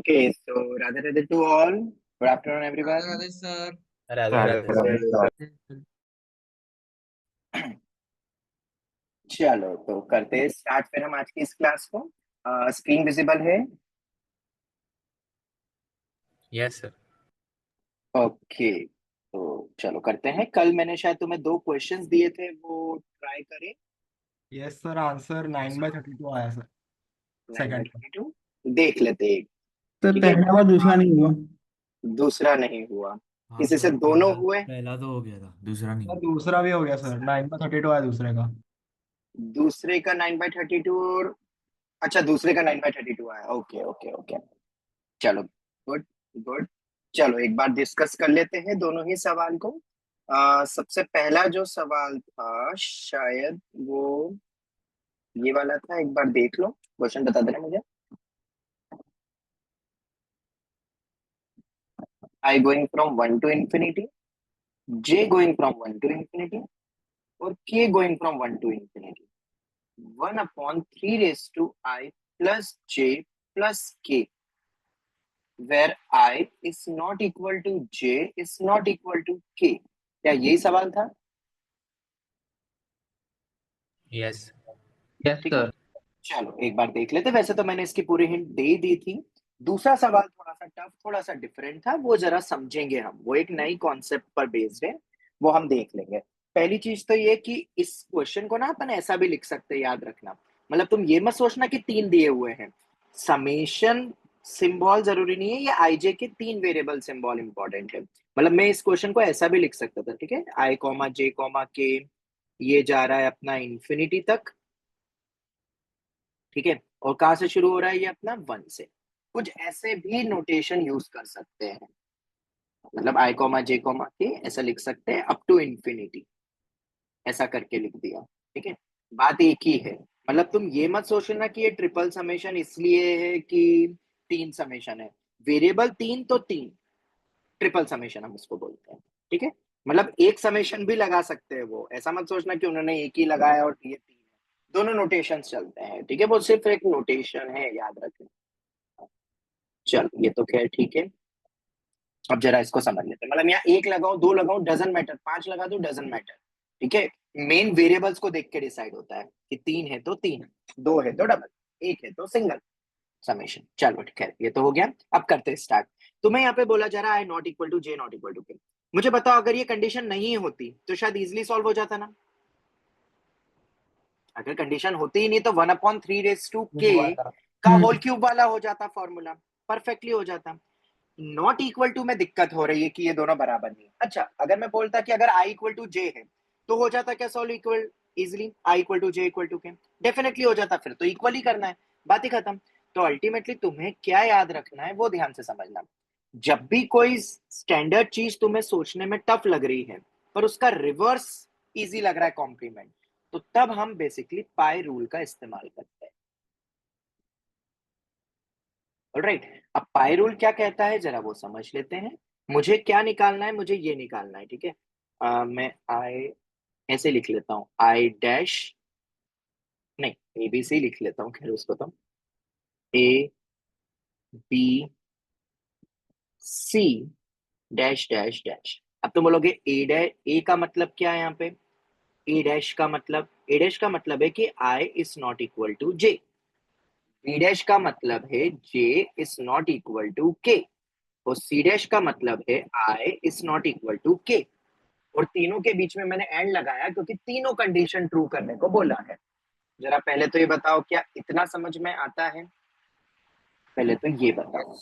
Okay, so Radha Radha to all. Good afternoon, everyone. Radhe sir. Radhe Radhe sir. चलो तो करते हैं स्टार्ट फिर हम आज की इस क्लास को। स्क्रीन विजिबल है? Yes sir. ओके, तो चलो करते हैं। कल मैंने शायद तुम्हें 2 क्वेश्चंस दिए थे, वो ट्राई करें। यस सर, आंसर 9/32 आया सर। 9 सेकंड by 32 देख लेते हैं। तो ठीक है, पहला हुआ दूसरा नहीं हुआ। दूसरा नहीं हुआ। हाँ किसी से सर, दोनों हुए? पहला तो हो गया था, दूसरा नहीं सर हुआ। दूसरा भी हो गया सर, 9/32 आया दूसरे का। दूसरे का 9 by 32 और अच्छा, दूसरे का 9 by 32 आया। ओके ओके ओके, चलो गुड गुड। चलो एक बार डिस्कस कर लेते हैं दोनों ही सवाल को। सबसे पहला जो सवाल था शायद वो ये वाला था। एक बार देख लो, क्वेश्चन बता देना मुझे। I going from 1 to infinity, J going from 1 to infinity और K going from 1 to infinity, 1 upon 3 raised to I plus J plus K, where I is not equal to J is not equal to K। क्या यही सवाल था? Yes yes ठीक है, sir. चलो एक बार देख लेते। वैसे तो मैंने इसकी पूरी हिंट दे ही दी थी। दूसरा सवाल थोड़ा सा टफ, थोड़ा सा डिफरेंट था, वो जरा समझेंगे हम। वो एक नई कॉन्सेप्ट पर बेस्ड है, वो हम देख लेंगे। पहली चीज तो ये कि इस क्वेश्चन को ना अपन ऐसा भी लिख सकते हैं, याद रखना। मतलब तुम ये मत सोचना कि 3 दिए हुए हैं। समेशन सिंबल जरूरी नहीं है, ये आईजे के 3 वेरिएबल सिंबल इंपॉर्टेंट है। मतलब मैं इस क्वेश्चन को ऐसा भी लिख सकता था, ठीक है। आई कॉमा जे कॉमा के, ये जा रहा है अपना इंफिनिटी तक, ठीक है। और कहां से शुरू हो रहा है ये अपना 1 से। कुछ ऐसे भी नोटेशन यूज कर सकते हैं, मतलब आई कॉमा जे कॉमा के ऐसा लिख सकते हैं अप टू इंफिनिटी, ऐसा करके लिख दिया, ठीक है। बात एक ही है। मतलब तुम ये मत सोचना कि ये ट्रिपल समेशन इसलिए है कि 3 समेशन है। वेरिएबल 3 तो 3, ट्रिपल समेशन हम उसको बोलते हैं, ठीक है। मतलब एक समेशन भी लगा सकते हैं वो, ऐसा मत सोचना कि उन्होंने एक ही लगाया और ये 3 है। दोनों नोटेशन चलते हैं, ठीक है। वो सिर्फ एक नोटेशन है, याद रखना। चलो ये तो खैर ठीक है। अब जरा इसको समझ लेते हैं। मतलब यहाँ 1 लगाओ 2 लगाओ डजंट मैटर, 5 लगा दो डजंट मैटर, ठीक है। मेन वेरिएबल्स को देख के डिसाइड होता है कि 3 है तो 3, 2 है तो डबल, 1 है तो सिंगल समेशन। चलो ठीक है, ये तो हो गया। अब करते हैं स्टार्ट। तुम्हें यहाँ पे बोला जा रहा है not equal to J not equal to K. मुझे बताओ अगर ये कंडीशन नहीं होती तो शायद इजिली सॉल्व हो जाता ना। अगर कंडीशन होती ही नहीं तो 1/3 रेज टू के का होल क्यूब वाला हो जाता फॉर्मूला, परफेक्टली हो जाता। नॉट इक्वल टू में दिक्कत हो रही है कि ये दोनों बराबर नहीं है। अच्छा, अगर मैं बोलता कि अगर आई इक्वल टू जे है तो हो जाता क्या solve equal easily, I equal to J equal to K, definitely हो जाता। फिर तो इक्वल ही करना है, बात ही खत्म। तो अल्टीमेटली तुम्हें क्या याद रखना है वो ध्यान से समझना। जब भी कोई स्टैंडर्ड चीज तुम्हें सोचने में टफ लग रही है पर उसका रिवर्स इजी लग रहा है कॉम्प्लीमेंट, तो तब हम बेसिकली पाई रूल का इस्तेमाल करते हैं। ऑलराइट, अब पाई रूल क्या कहता है जरा वो समझ लेते हैं। मुझे क्या निकालना है, मुझे ये निकालना है, ठीक है। मैं आई ऐसे लिख लेता हूं, आई डैश नहीं एबीसी लिख लेता हूँ, खैर उसको तो A B C dash dash dash. अब तुम बोलोगे ए डैश, ए का मतलब क्या है यहाँ पे? ए डैश का मतलब, ए डैश का मतलब है कि I is not equal to J. B dash का मतलब है J is not equal to K. और सी डैश का मतलब है I is not equal to K. और तीनों के बीच में मैंने एंड लगाया क्योंकि तीनों कंडीशन ट्रू करने को बोला है। जरा पहले तो ये बताओ क्या इतना समझ में आता है? पहले तो ये बताओ,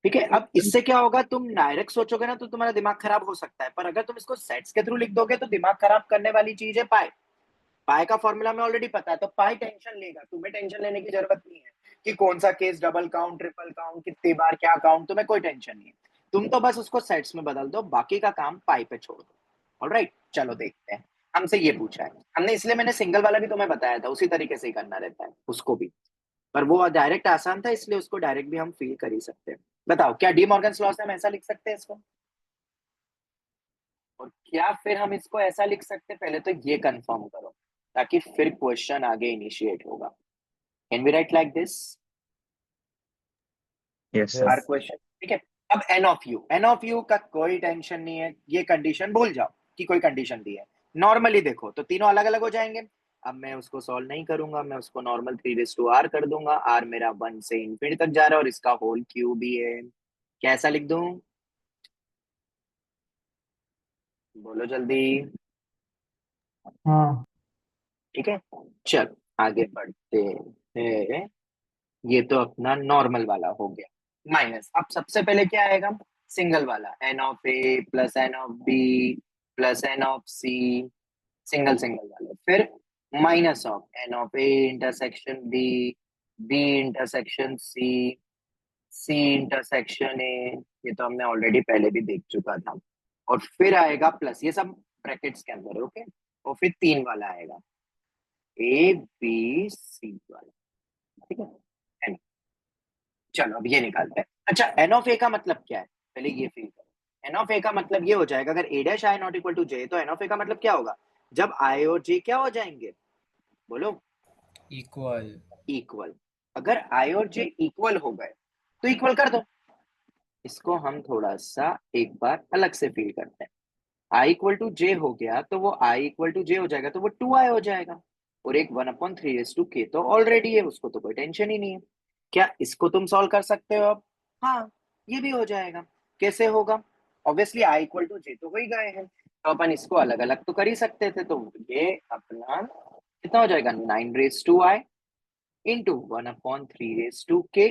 ठीक है। अब इससे क्या होगा, तुम डायरेक्ट सोचोगे ना तो तुम्हारा दिमाग खराब हो सकता है, पर अगर तुम इसको सेट्स के थ्रू लिख दोगे तो दिमाग खराब करने वाली चीज है पाई। पाई का फॉर्मूला में ऑलरेडी पता है, तो पाई टेंशन लेगा, तुम्हें टेंशन लेने की जरूरत नहीं है कि कौन सा case double count triple count कितनी बार क्या काउंट, तुम्हें कोई टेंशन नहीं है। तुम तो बस उसको सेट्स में बदल दो, बाकी का काम पाई पे छोड़ दो। ऑलराइट, चलो देखते हैं। हमसे ये पूछा है हमने, इसलिए मैंने सिंगल वाला भी तुम्हें बताया था, उसी तरीके से ही करना रहता है उसको भी। पर वो डायरेक्ट आसान था इसलिए उसको डायरेक्ट भी हम फील कर ही सकते हैं। बताओ क्या डी मॉर्गन्स लॉ से हम ऐसा लिख सकते हैं इसको? और क्या फिर हम इसको ऐसा लिख सकते हैं? पहले तो ये कंफर्म करो ताकि फिर क्वेश्चन आगे इनिशिएट होगा। Can we write like this? Yes, sir. Our question, ठीक है। अब एन ऑफ यू का कोई टेंशन नहीं है, ये कंडीशन भूल जाओ कि कोई कंडीशन दी है। नॉर्मली देखो तो तीनों अलग अलग हो जाएंगे। अब मैं उसको सॉल्व नहीं करूंगा, मैं उसको नॉर्मल 3 r कर दूंगा। आर मेरा 1 से इंफिनिटी तक जा रहा है और इसका होल क्यूब भी है। कैसा लिख दूं, बोलो जल्दी। हाँ ठीक है, चल आगे बढ़ते हैं। ये तो अपना नॉर्मल वाला हो गया माइनस। अब सबसे पहले क्या आएगा, सिंगल वाला, N of A plus N of B plus N of C, single single वाले। फिर minus of N of A intersection B, B intersection C, C intersection A, ये तो हमने ऑलरेडी पहले भी देख चुका था। और फिर आएगा प्लस, ये सब ब्रैकेट्स के अंदर, ओके। और फिर 3 वाला आएगा, ए बी सी वाला, ठीक है। N। चलो अब ये निकालते हैं। अच्छा, एन ऑफ ए का मतलब क्या है, पहले ये फील करो। एन ऑफ ए का मतलब ये हो जाएगा, अगर A dash I not equal to J, तो एन ऑफ ए का मतलब क्या होगा, जब आई और जे क्या हो जाएंगे, बोलो, इक्वल। इक्वल। अगर आई और जे इक्वल हो गए तो इक्वल कर दो। इसको हम थोड़ा सा एक बार अलग से फील करते हैं। आई इक्वल टू जे हो गया तो वो आई इक्वल टू जे हो जाएगा, तो वो 2i हो जाएगा। और एक 1/3 तो ऑलरेडी है, उसको तो कोई टेंशन ही नहीं है। क्या इसको तुम सॉल्व कर सकते हो अब, हाँ ये भी हो जाएगा। कैसे होगा, obviously I equal to J तो हो ही गए हैं, तो अपन इसको अलग अलग तो कर ही सकते थे। तो ये अपना कितना हो जाएगा, 9 इंटू 1/3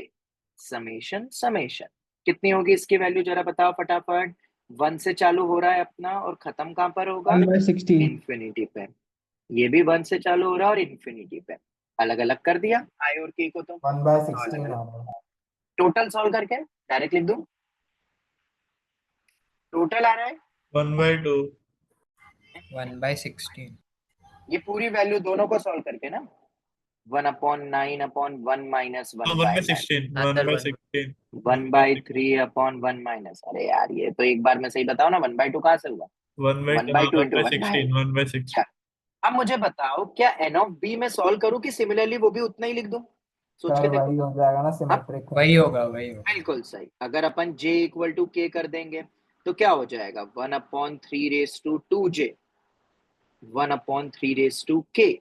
समेशन समेशन। कितनी होगी इसकी वैल्यू जरा बताओ फटाफट। 1 से चालू हो रहा है अपना और खत्म कहां पर होगा, 1/16। इन्फिनिटी पे। ये भी 1 से चालू हो रहा है और इन्फिनिटी पे। अलग अलग कर दिया आई और के को, तो 1/16 आ रहा है। टोटल सॉल्व करके डायरेक्ट लिख दूं, टोटल आ रहा है 1/2। 1/16। ये पूरी वैल्यू दोनों को सॉल्व करके ना, 1/9/1 माइनस 1/16 अंदर 1/16 1/3/1 माइनस, अरे यार ये तो एक बार में सही बताओ ना, 1/2 कहाँ से हुआ, 1/2 इंटू 1/16 1/16। अब मुझे बताओ, क्या एन ऑफ बी में सॉल्व करूं कि सिमिलरली वो भी उतना ही लिख दूं, सोच के सर देखो। वही हो जाएगा ना, सिमेट्रिक। वही होगा, वही होगा। बिल्कुल सही। अगर अपन j इक्वल टू के कर देंगे तो क्या हो जाएगा, 1/3 1/3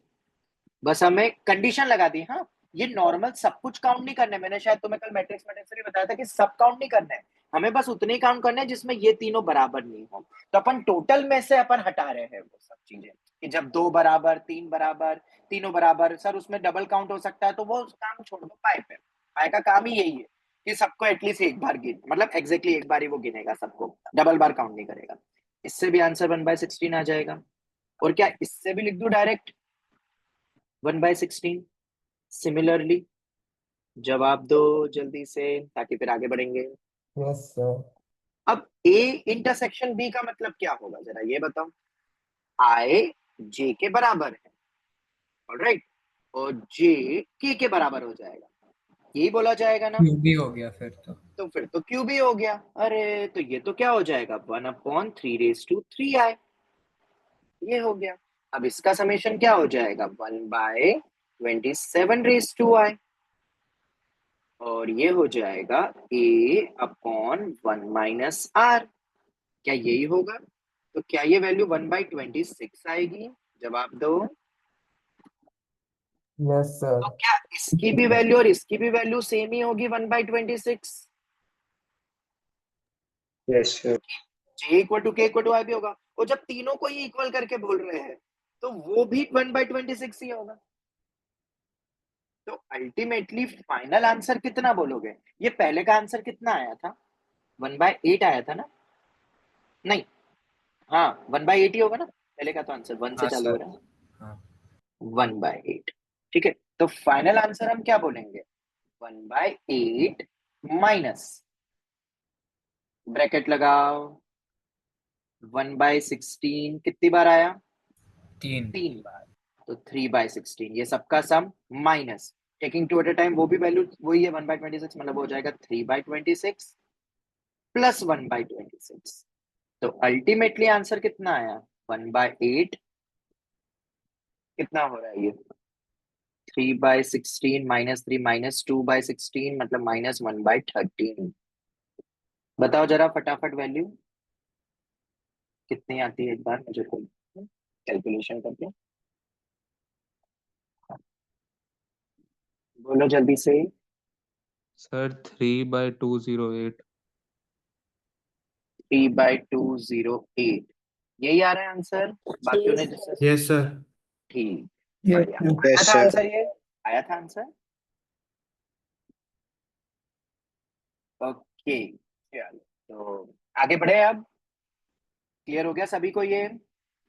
बस हमें कंडीशन लगा दी। हाँ, ये नॉर्मल सब कुछ काउंट नहीं करना है, मैंने शायद तुम्हें कल मैट्रिक्स मैट्रिक्स में बताया था कि सब काउंट नहीं करना है, हमें बस उतने ही काउंट करना है जिसमें ये तीनों बराबर नहीं हो। तो अपन टोटल में से अपन हटा रहे हैं वो सब चीजें, कि जब 2 बराबर 3 बराबर तीनों बराबर, सर उसमें डबल काउंट हो सकता है, तो वो काम छोड़ दो। पाई पे, पाई का काम ही यही है कि सबको एटलीस्ट एक बार गिन, मतलब एग्जैक्टली एक बार ही वो गिनेगा सबको, डबल बार काउंट नहीं करेगा। इससे भी आंसर 1/16 आ जाएगा। और क्या इससे भी लिख दूं डायरेक्ट 1/16। सिमिलरली जवाब दो जल्दी से, ताकि फिर आगे बढ़ेंगे। Yes sir. अब ए इंटरसेक्शन बी का मतलब क्या होगा, जरा ये बताओ। आई जे के बराबर है, ऑलराइट, और जे के बराबर हो जाएगा, यही बोला जाएगा ना। क्यू भी हो गया फिर तो। फिर तो क्यू भी हो गया। अरे तो ये तो क्या हो जाएगा, 1/3 ये हो गया। अब इसका समेशन क्या हो जाएगा, 1/27 और ये हो जाएगा a/1 माइनस आर। क्या यही होगा, तो क्या ये वैल्यू 1/26 आएगी, जवाब दो। Yes sir. तो क्या इसकी भी वैल्यू और इसकी भी वैल्यू सेम ही होगी 1/26, Yes, sir. J equal to K equal to I भी होगा। और जब तीनों को ही इक्वल करके बोल रहे हैं तो वो भी 1/26 ही होगा। तो अल्टीमेटली फाइनल आंसर कितना बोलोगे, ये पहले का आंसर कितना आया था, 1/8 आया था ना, नहीं, हाँ 1/8 ही होगा ना, पहले का तो आंसर 1 से हाँ चालू हो सर। रहा है, हाँ 1/8। ठीक है, तो फाइनल आंसर हम क्या बोलेंगे, 1/8 माइनस, ब्रैकेट लगाओ, 1/16 कितनी बार आया, 3। 3 बार, तो 3/16 ये सबका sum minus, taking two at a time वो भी वैल्यू वही है 1/26, मतलब हो जाएगा 3/26 प्लस 1/26। तो अल्टीमेटली आंसर कितना आया, 1/8 कितना हो रहा है ये, 3/16 -3 -2/16 मतलब -1/13। बताओ जरा फटाफट वैल्यू कितनी आती है, एक बार मुझे कैलकुलेशन करके बोलो जल्दी से। सर 3/208। 3/208 यही आ रहा है आंसर। बाकियों ने जैसे यस सर। ठीक, Yes, बढ़िया। sir. आया था आंसर, ये आया था आंसर। ओके चलो, तो आगे बढ़े अब। क्लियर हो गया सभी को ये?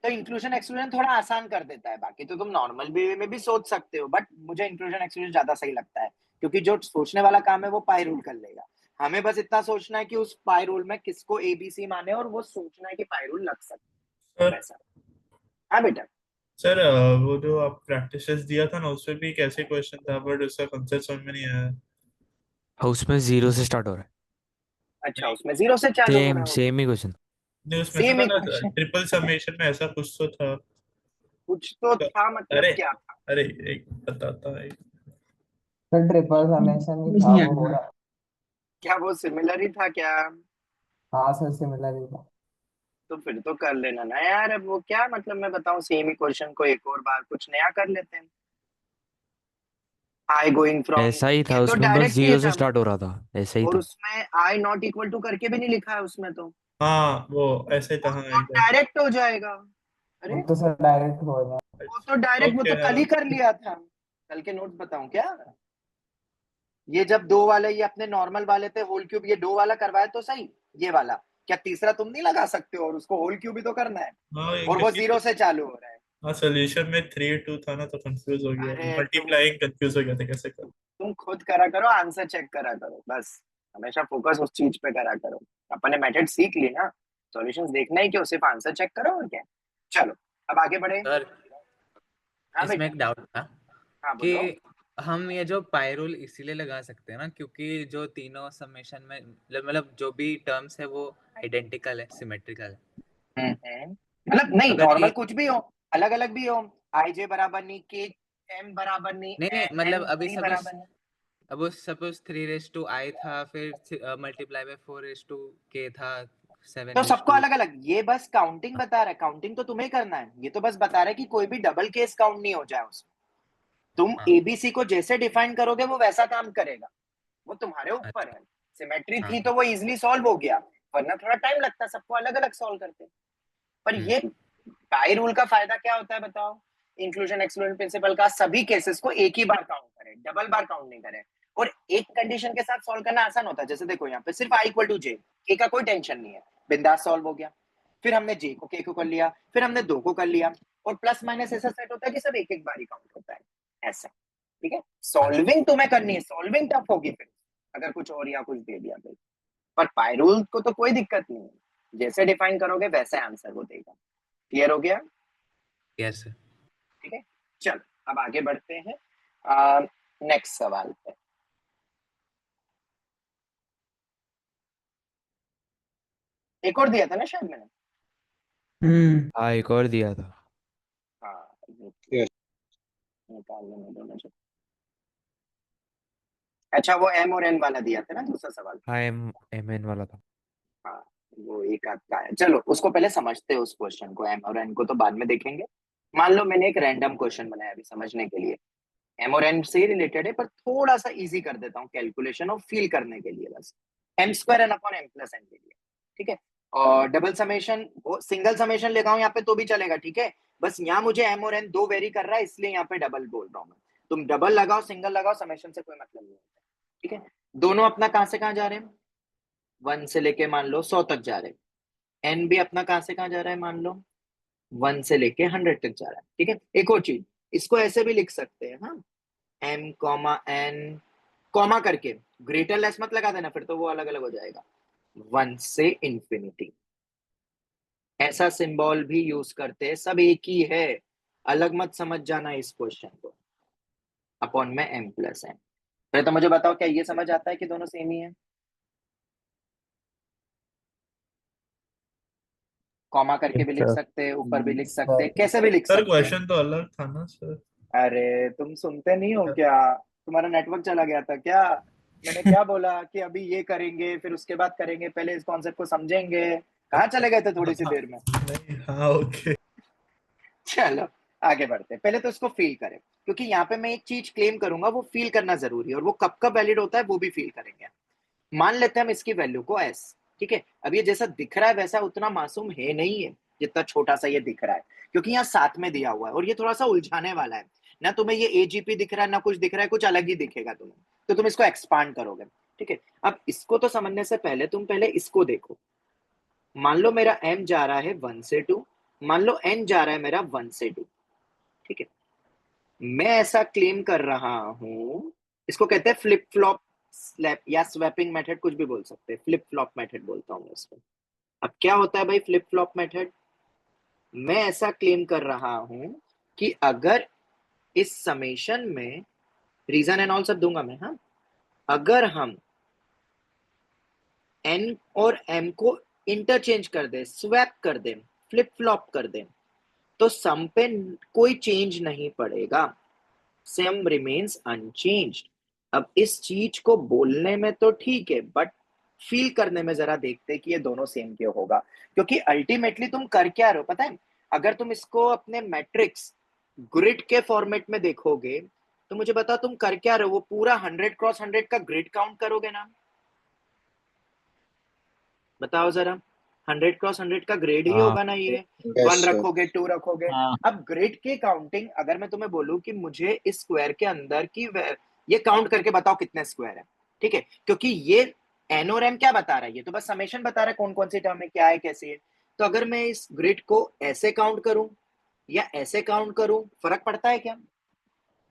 तो इंक्लूजन एक्सक्लूजन थोड़ा आसान कर देता है, बाकी तो तुम नॉर्मल वे में भी सोच सकते हो, बट मुझे इंक्लूजन एक्सक्लूजन ज्यादा सही लगता है, क्योंकि जो सोचने वाला काम है वो पाई रूल कर लेगा। हमें बस इतना सोचना है कि उस पाई रूल में किसको एबीसी माने, और वो सोचना है कि पाई रूल लग सकता है सर वैसा। हाँ बेटा। सर वो जो आप प्रैक्टिसेस दिया था ना, उसमें भी एक ऐसे क्वेश्चन था, बट उसका कंसेप्ट समझ में नहीं आया। उसमें 0 से स्टार्ट हो रहा है। अच्छा, उसमें 0 से चालू हो रहा होगा। सेम ही क्वेश्चन। नहीं, उसमें सेम था ही ना क्वेश्चन, ट्रिपल समेशन में, ऐसा कुछ तो था। कुछ तो था, मतलब अरे क्या था? अरे एक बताता है। सर ट्रिपल समेशन ही कुछ था नहीं वो हो आता। रहा। क्या वो सिमिलर ही था क्या? हाँ सर सिमिलर ही था। तो फिर तो कर लेना ना यार, अब वो क्या मतलब, मैं बताऊं सेम ही क्वेश्चन को एक और बार कुछ नया कर लेते हैं। आई गोइंग फ्रॉम, ऐसा ही था, ये तो उसमें बस डायरेक्ट ही 0 से था, स्टार्ट हो रहा था, ऐसा ही और था। उसमें आई नॉट इक्वल टू करके भी नहीं लिखा है उसमें, तो हाँ वो ऐसे ही था, वो हाँ तो एकदम। डायरेक्ट हो जाएगा। अरे वो तो सर डायरेक्ट हो गया। वो तो डायरेक्ट, वो ओके तो कल ही कर लिया था। कल के नोट्स बताऊं क्या? ये जब दो वाले, ये अपने नॉर्मल वाले थे होल क्यूब, ये दो वाला करवाया तो सही, ये वाला क्या तीसरा तुम नहीं लगा सकते हो, और उसको होल क्यूब भी तो करना है, हाँ और वो क्योंकि 0 से चालू हो रहा है। हाँ सोल्यूशन में 3 2 था ना, तो कंफ्यूज हो गया, अरे मल्टीप्लाइंग कंफ्यूज हो गया था कैसे कर। तुम खुद करा करो, आंसर चेक करा करो बस। हमेशा फोकस उस चीज पे करा करो। अपन ने मेथड सीख ली ना, सॉल्यूशंस देखना ही क्यों, सिर्फ आंसर चेक करो और क्या। चलो अब आगे बढ़े। सर हाँ इसमें बेटा। एक डाउट था हाँ कि बोलो। हम ये जो पाई रूल इसीलिए लगा सकते हैं ना, क्योंकि जो तीनों समेशन में मतलब जो भी टर्म्स है वो आइडेंटिकल है, सिमेट्रिकल है। मतलब नहीं, अगर नॉर्मल एक कुछ भी हो, अलग अलग भी हो, आई जे बराबर नहीं, के एम बराबर नहीं, नहीं नहीं मतलब एन अभी डी सपोज बराबर नहीं। अब सपोज 3 था, फिर मल्टीप्लाई में 4 था, तो 7 सबको अलग अलग, ये बस काउंटिंग बता रहा है, काउंटिंग तो तुम्हें करना है, ये तो बस बता रहा है कि कोई भी डबल केस काउंट नहीं हो जाए उसमें। तुम हाँ एबीसी को जैसे डिफाइन करोगे वो वैसा काम करेगा, वो तुम्हारे ऊपर अच्छा है। सिमेट्री हाँ थी तो वो इजिली सॉल्व हो गया, वरना थोड़ा टाइम लगता, सबको अलग अलग सॉल्व करते। पर ये पाई रूल का फायदा क्या होता है बताओ? इंक्लूजन एक्सक्लूजन प्रिंसिपल का सभी केसेस को एक ही बार काउंट करें, डबल बार काउंट नहीं करें, और एक कंडीशन के साथ सॉल्व करना आसान होता है। जैसे देखो यहाँ पे सिर्फ आई इक्वल टू जे, के का कोई टेंशन नहीं है, बिंदास सॉल्व हो गया। फिर हमने जे को के को कर लिया, फिर हमने दो को कर लिया, और प्लस माइनस ऐसा सेट होता है कि सब एक एक बार ही काउंट होता है, ऐसा। ठीक है, सॉल्विंग तुम्हें करनी है, सॉल्विंग टफ होगी फिर अगर कुछ और या कुछ दे दिया फिर। पर पाई रूल को तो कोई दिक्कत नहीं है, जैसे डिफाइन करोगे वैसे आंसर वो देगा। क्लियर हो गया? Yes sir. ठीक है, चलो अब आगे बढ़ते हैं नेक्स्ट सवाल पे। एक और दिया था ना शायद मैंने। हाँ, एक और दिया था। हाँ Yes. निकालने में दो मुझे। अच्छा, वो एम और एन वाला दिया था ना दूसरा सवाल। हाँ, एम एन वाला था। हाँ, वो एक आध का है, चलो उसको पहले समझते हैं, उस क्वेश्चन को, एम और एन को तो बाद में देखेंगे। मान लो मैंने एक रैंडम क्वेश्चन बनाया अभी समझने के लिए, एम और एन से रिलेटेड है, पर थोड़ा सा इजी कर देता हूँ कैलकुलेशन और फील करने के लिए बस। M square N upon M plus N के लिए, ठीक है। और डबल समेशन, वो सिंगल समेशन लेगा हूं यहाँ पे तो भी चलेगा, ठीक है। बस यहाँ मुझे एम और एन दो वेरी कर रहा है, इसलिए यहाँ पे डबल बोल रहा हूँ मैं। तुम डबल लगाओ सिंगल लगाओ, समेशन से कोई मतलब नहीं होता, ठीक है। दोनों अपना कहां से कहां जा रहे हैं, 1 से लेके मान लो 100 तक जा रहे हैं। एन भी अपना कहां से कहां जा रहा है, मान लो 1 से लेके 100 तक जा रहा है, ठीक है। एक और चीज, इसको ऐसे भी लिख सकते हैं, हाँ, एम कॉमा एन कॉमा करके, ग्रेटर लेस मत लगा देना, फिर तो वो अलग अलग हो जाएगा, 1 से इंफिनिटी। ऐसा सिंबल भी यूज करते हैं, सब एक ही है, अलग मत समझ जाना इस क्वेश्चन को। अपॉन में एम प्लस एन। फिर तो मुझे बताओ क्या ये समझ आता है कि दोनों सेम ही है? कॉमा करके भी लिख सकते हैं, ऊपर भी लिख सकते हैं, कैसे भी लिख सर सकते हैं। क्वेश्चन तो अलग था ना सर। अरे तुम सुनते नहीं हो क्या? तुम्हारा नेटवर्क चला गया था क्या? मैंने क्या बोला कि अभी ये करेंगे फिर उसके बाद करेंगे, पहले इस कॉन्सेप्ट को समझेंगे। कहाँ चले गए थे थोड़ी सी देर में? नहीं, हाँ ओके। चलो आगे बढ़ते हैं। पहले तो इसको फील करें, क्योंकि यहाँ पे मैं एक चीज क्लेम करूंगा, वो फील करना जरूरी है, और वो कब कब वैलिड होता है वो भी फील करेंगे। मान लेते हैं हम इसकी वैल्यू को s, ठीक है। अब ये जैसा दिख रहा है वैसा उतना मासूम है नहीं है जितना छोटा सा ये दिख रहा है, क्योंकि यहाँ साथ में दिया हुआ है, और ये थोड़ा सा उलझाने वाला है ना। तुम्हें ये एजीपी दिख रहा है ना कुछ दिख रहा है, कुछ अलग ही दिखेगा तुम्हें, तो तुम इसको एक्सपांड करोगे, ठीक है। अब इसको तो समझने से पहले तुम पहले इसको देखो। मान लो मेरा m जा रहा है 1 से 2, मान लो n जा रहा है मेरा 1 से 2, ठीक है। मैं ऐसा क्लेम कर रहा हूं, इसको कहते हैं फ्लिप फ्लॉप स्लैप या स्वैपिंग मेथड, कुछ भी बोल सकते हैं, फ्लिप फ्लॉप मेथड बोलता हूं मैं इसको। अब क्या होता है भाई फ्लिप फ्लॉप मेथड? मैं ऐसा क्लेम कर रहा हूं कि अगर इस समेशन में रीजन एंड ऑल सब दूंगा मैं, हाँ, अगर हम n और m को इंटरचेंज कर दे, स्वैप कर दे, फ्लिप फ्लॉप कर दे, तो सम पे कोई चेंज नहीं पड़ेगा, सम रिमेन्स अनचेंज्ड। अब इस चीज को बोलने में तो ठीक है, बट फील करने में जरा देखते हैं कि ये दोनों सेम क्यों होगा। क्योंकि अल्टीमेटली तुम कर क्या रहे हो पता है? अगर तुम इसको अपने मैट्रिक्स ग्रिड के फॉर्मेट में देखोगे तो मुझे बताओ तुम कर क्या रहे हो? वो पूरा 100x100 का ग्रिड काउंट करोगे ना? बताओ जरा, 100x100 का ग्रिड ही हाँ। होगा ना ये। 1 रखोगे, 2 रखोगे। अब ग्रिड की काउंटिंग अगर मैं तुम्हें बोलूं कि मुझे इस स्क्वायर के अंदर की ये काउंट करके बताओ कितने स्क्वायर है, ठीक है, क्योंकि ये एन और एम क्या बता रहा है? ये तो बस समेशन बता रहा है कौन कौन सी टर्म है, क्या है, कैसी है। तो अगर मैं इस ग्रिड को ऐसे काउंट करूं या ऐसे काउंट करूं, फर्क पड़ता है क्या?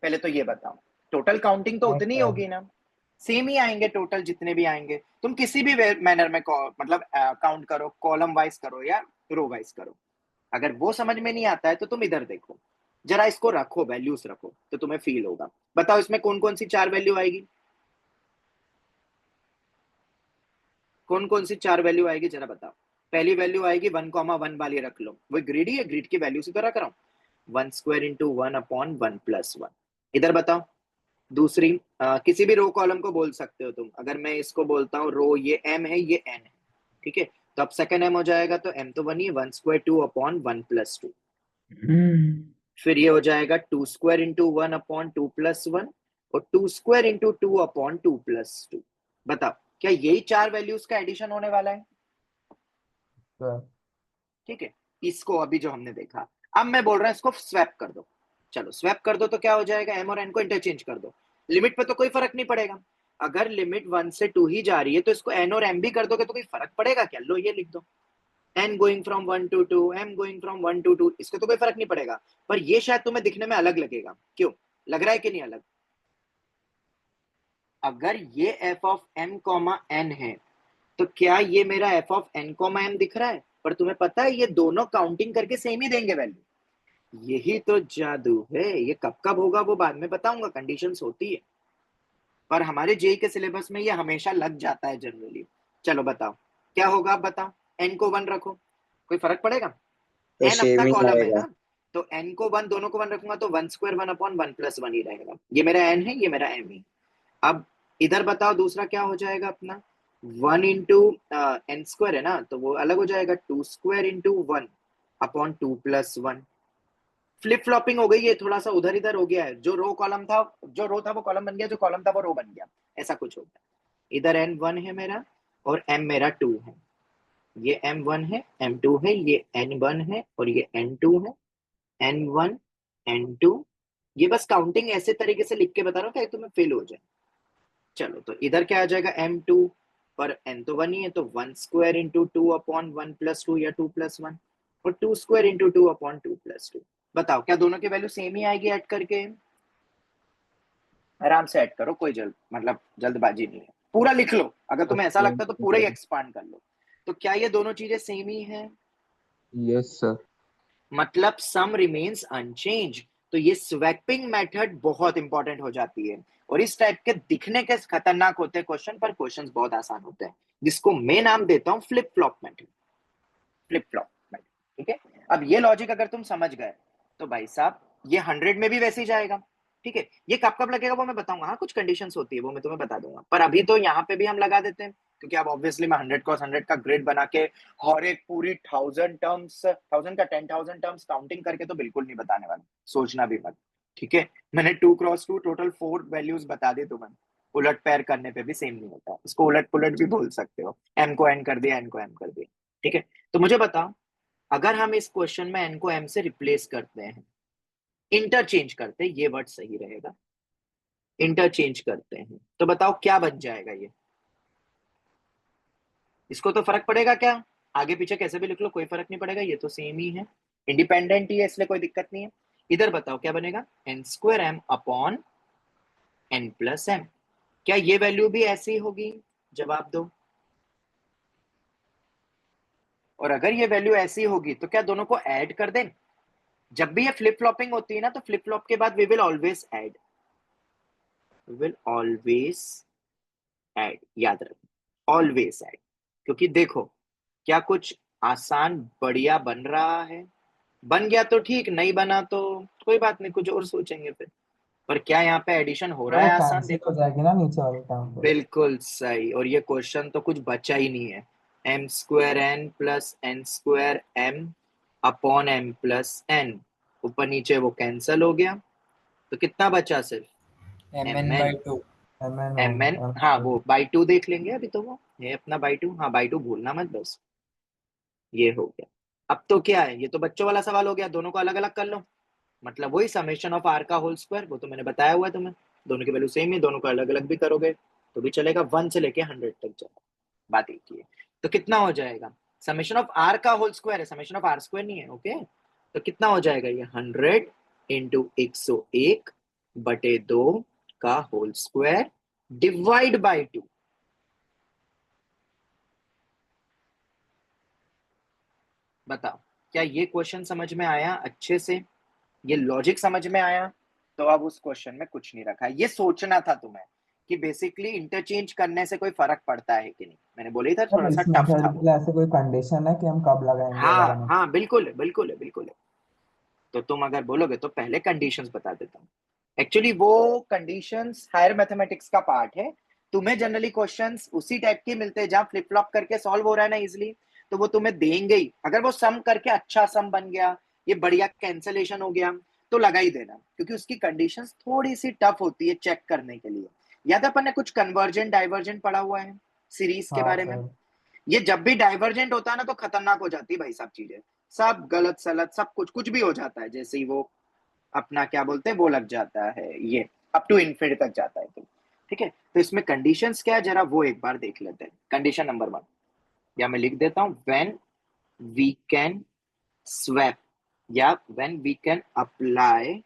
पहले तो ये बताओ, टोटल काउंटिंग तो उतनी ही होगी ना, सेम ही आएंगे टोटल जितने भी आएंगे। तुम किसी भी मैनर में मतलब काउंट करो, कॉलम वाइज करो या रो वाइज करो। अगर वो समझ में नहीं आता है तो तुम इधर देखो, जरा इसको रखो, वैल्यूज रखो, तो तुम्हें फील होगा। बताओ इसमें कौन कौन सी 4 वैल्यू आएगी? कौन कौन सी 4 वैल्यू आएगी जरा बताओ। पहली वैल्यू आएगी 1,1 वाली, रख लो, वो ग्रिड ही है, ग्रिड की वैल्यू से तो रख रहा हूं, 1 स्क्वायर इंटू 1/1 + 1। इधर बताओ दूसरी, किसी भी रो कॉलम को बोल सकते हो तुम। अगर मैं इसको बोलता हूँ रो, ये m है ये n है, ठीक है, तो अब सेकंड m हो जाएगा, तो m तो 1 ही, 1 स्क्वायर 2/1 + 2। फिर ये हो जाएगा 2 स्क्वायर इंटू 1/2 + 1 और 2 स्क्वायर इंटू 2/2 + 2। बताओ क्या यही 4 वैल्यूज का एडिशन होने वाला है? ठीक है, इसको अभी जो हमने देखा, अब मैं बोल रहा हूं इसको स्वैप कर दो। चलो स्वैप कर दो तो क्या हो जाएगा? m और n को इंटरचेंज कर दो। लिमिट पे तो कोई फर्क नहीं पड़ेगा। अगर लिमिट 1 से 2 ही जा रही है तो इसको n और m भी कर दोगे तो कोई फर्क पड़ेगा क्या? लो ये लिख दो, n going from 1 to 2, m going from 1 to 2, इसको तो कोई फर्क नहीं पड़ेगा। पर ये शायद तुम्हें दिखने में अलग लगेगा, क्यों लग रहा है कि नहीं अलग? अगर ये f ऑफ m, n है तो क्या ये मेरा f ऑफ n, m दिख रहा है? पर तुम्हें पता है ये दोनों काउंटिंग करके सेम ही देंगे वैल्यू। यही तो जादू है। ये कब कब होगा वो बाद में बताऊंगा, कंडीशंस होती है, पर हमारे जेई के सिलेबस में ये हमेशा लग जाता है जनरली। चलो बताओ क्या होगा, अब बताओ। n को 1 रखो, कोई फर्क पड़ेगा? n अपना कॉलम है ना, तो n को 1, दोनों को 1 रखूंगा तो 1 स्क्वायर 1/1 + 1 ही रहेगा। ये मेरा n है, ये मेरा m है। अब इधर बताओ दूसरा क्या हो जाएगा अपना, 1 इंटू n स्क्वायर है ना, तो वो अलग हो जाएगा, 2 स्क्वायर इंटू 1/2 + 1। फ्लिप फ्लॉपिंग हो गई है, थोड़ा सा उधर इधर हो गया है। जो रो था वो कॉलम बन गया, जो कॉलम था वो रो बन गया, ऐसा कुछ हो गया। इधर n 1 है मेरा और m मेरा 2 है। ये m 1 है, m 2 है, ये n 1 है और ये n 2 है, n 1 n 2। ये बस काउंटिंग ऐसे तरीके से लिख के बता रहा हूँ कि तुम्हें फेल हो जाए। चलो तो इधर क्या आ जाएगा, m2, पर n तो 1 ही है, तो 1 स्क्वायर इंटू 2/1 + 2 या 2 + 1 और 2 स्क्वायर इंटू 2/2 + 2। बताओ क्या दोनों की वैल्यू सेम ही आएगी ऐड करके? आराम से ऐड करो, कोई जल्दबाजी नहीं है, पूरा लिख लो। अगर तुम्हें ऐसा लगता है तो पूरा ही एक्सपांड कर लो। तो क्या ये दोनों चीजें सेम ही है? Yes sir. मतलब सम रिमेन्स अनचेंज। तो ये स्वैपिंग मेथड बहुत इंपॉर्टेंट हो जाती है, और इस टाइप के दिखने के खतरनाक होते हैं क्वेश्चन, पर क्वेश्चंस बहुत आसान होते हैं, जिसको मैं नाम देता हूं flip flop method. Flip flop method, ठीक है। अब ये लॉजिक अगर तुम समझ गए तो भाई साहब ये 100 में भी वैसे ही जाएगा, ठीक है। ये कब कब लगेगा वो मैं बताऊंगा, हाँ कुछ कंडीशंस होती है वो मैं तुम्हें बता दूंगा, पर अभी तो यहाँ पे भी हम लगा देते हैं, क्योंकि अब ऑब्वियसली मैं 100 क्रॉस 100 का ग्रिड बना के हर एक पूरी 1000 टर्म्स, 1000 का 10,000 टर्म्स काउंटिंग करके तो बिल्कुल नहीं बताने वाला, सोचना भी मत, ठीक है। मैंने 2 क्रॉस 2 टोटल 4 वैल्यूज बता दी तुम्हें, उलट पैर करने पे भी सेम नहीं होता, उसको उलट पुलट भी बोल सकते हो, एम को एन कर दिया, एन को एम कर दिया, ठीक है। तो मुझे बताओ, अगर हम इस क्वेश्चन में एन को एम से रिप्लेस करते हैं, इंटरचेंज करते हैं, ये वर्ड सही रहेगा, इंटरचेंज करते हैं, तो बताओ क्या बन जाएगा ये, इसको तो फर्क पड़ेगा क्या, आगे पीछे कैसे भी लिख लो कोई फर्क नहीं पड़ेगा, ये तो सेम ही है, इंडिपेंडेंट ही है, इसलिए कोई दिक्कत नहीं है। इधर बताओ क्या बनेगा, N square M upon N plus M, क्या ये वैल्यू भी ऐसी होगी, जवाब दो। और अगर ये वैल्यू ऐसी होगी तो क्या दोनों को ऐड कर दें, जब भी ये फ्लिप फ्लॉपिंग होती है ना, तो फ्लिप फ्लॉप के बाद we will always add, we will always add, याद रखो ऑलवेज ऐड, क्योंकि देखो क्या कुछ आसान बढ़िया बन रहा है, बन गया तो ठीक, नहीं बना तो कोई बात नहीं, कुछ और सोचेंगे फिर, पर क्या यहाँ पे एडिशन हो रहा वो है आसान, कैंसिल देखो हो जाएगी ना नीचे वाले टर्म पे। बिल्कुल सही, और ये क्वेश्चन तो कुछ बचा ही नहीं है, M square N plus N square M upon M plus N, ऊपर नीचे वो कैंसिल हो गया, तो कितना बचा सिर्फ mn/2 एम एन, हाँ वो बाई 2 देख लेंगे, अभी तो वो है अपना बाई 2, हाँ बाई 2 भूलना मत बस, ये हो गया। अब तो क्या है, ये तो बच्चों वाला सवाल हो गया, दोनों को अलग अलग कर लो, मतलब वही समेशन ऑफ आर का होल स्क्वायर, वो तो मैंने बताया हुआ है तुम्हें, दोनों की वैल्यू सेम है, दोनों को अलग अलग भी करोगे तो भी चलेगा, 1 से लेके 100 तक जाएगा, बात एक ही है। तो कितना हो जाएगा, समेशन ऑफ आर का होल स्क्वायर है, समेशन ऑफ आर स्क्वायर नहीं है, ओके। तो कितना हो जाएगा ये 100 इंटू 101 बटे 2 का होल स्क्वायर डिवाइड बाई 2, बताओ क्या ये क्वेश्चन समझ में आया अच्छे से, ये लॉजिक समझ में आया। तो अब उस क्वेश्चन में कुछ नहीं रखा, ये सोचना था तुम्हें कि बेसिकली इंटरचेंज करने से कोई फर्क पड़ता है कि नहीं, मैंने बोला ही था अब थोड़ा सा इस टफ था मेथड वो। के लिए ऐसे कोई कंडीशन है कि हम कब लगाएंगे वगैरह हाँ में? हाँ बिल्कुल है, बिल्कुल है, बिल्कुल है, तो तुम अगर बोलोगे तो पहले कंडीशंस बता देता हूँ, एक्चुअली वो कंडीशंस हायर मैथमेटिक्स का पार्ट है, तुम्हें जनरली क्वेश्चंस उसी टाइप के मिलते हैं जहां फ्लिप फ्लॉप करके सॉल्व हो रहा है ना इजिली, तो वो तुम्हें देंगे ही, अगर वो सम करके अच्छा सम बन गया, ये बढ़िया कैंसलेशन हो गया, तो लगा ही देना, क्योंकि उसकी कंडीशंस थोड़ी सी टफ होती है चेक करने के लिए। याद अपन ने कुछ कन्वर्जेंट डाइवर्जेंट पढ़ा हुआ है सीरीज के हाँ बारे में, सर। ये जब भी डाइवर्जेंट होता है ना तो खतरनाक हो जाती है भाई, सब चीजें, सब गलत सलत सब कुछ कुछ भी हो जाता है, जैसे ही वो अपना क्या बोलते हैं वो लग जाता है, ये अप टू इन्फिनिटी तक जाता है, तो ठीक है। तो इसमें कंडीशंस क्या है जरा वो एक बार देख लेते हैं। कंडीशन नंबर 1, या मैं लिख देता हूं, व्हेन वी कैन स्वैप, या व्हेन वी कैन अप्लाई,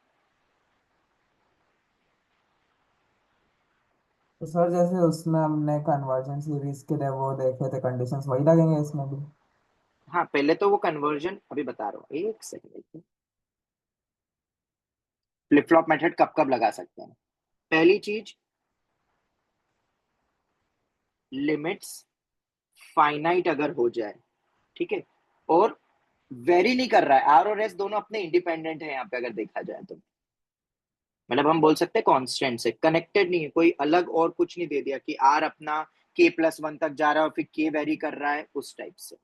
तो सर जैसे उसमें हमने कन्वर्जन सीरीज के लिए वो देखे थे कंडीशंस, वही लगेंगे इसमें भी? हाँ पहले तो वो कन्वर्जन अभी बता रहा हूँ, एक सेकंड, फ्लिप फ्लॉप मेथड कब कब लगा सकते हैं। पहली चीज, लिमिट्स फाइनाइट अगर हो जाए, ठीक है, और वेरी नहीं कर रहा है, आर और एस दोनों अपने इंडिपेंडेंट है यहाँ पे अगर देखा जाए तो, मतलब हम बोल सकते हैं कांस्टेंट से कनेक्टेड नहीं है, कोई अलग और कुछ नहीं दे दिया कि आर अपना के प्लस 1 तक जा रहा है और फिर के वेरी कर रहा है, उस टाइप से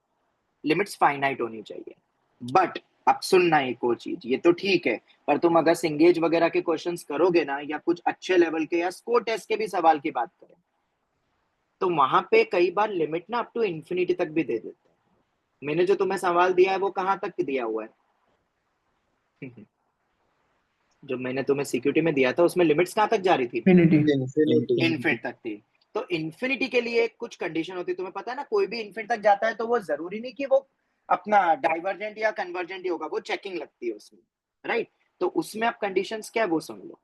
लिमिट्स फाइनाइट होनी चाहिए। बट अब सुनना एक और चीज, ये तो ठीक है, पर तुम अगर सिंगेज वगैरह के क्वेश्चंस करोगे ना, या कुछ अच्छे लेवल के या स्कोर टेस्ट के भी सवाल की बात करें, तो वहां पे कई बार लिमिट ना अप टू इन्फिनिटी तक भी दे देते हैं। मैंने जो तुम्हें सवाल दिया है वो कहां तक दिया हुआ है जो मैंने तुम्हें सिक्योरिटी में दिया था उसमें लिमिट्स कहां तक जा रही थी, इन्फिनिट तक थी। तो इन्फिनिटी के लिए कुछ कंडीशन होती है, तुम्हें पता है ना, कोई भी इन्फिनिट तक जाता है तो वो जरूरी नहीं कि वो अपना डाइवर्जेंट या कन्वर्जेंट ही होगा, वो चेकिंग लगती है उसमें, राइट। तो उसमें आप कंडीशंस क्या है वो सुन लो।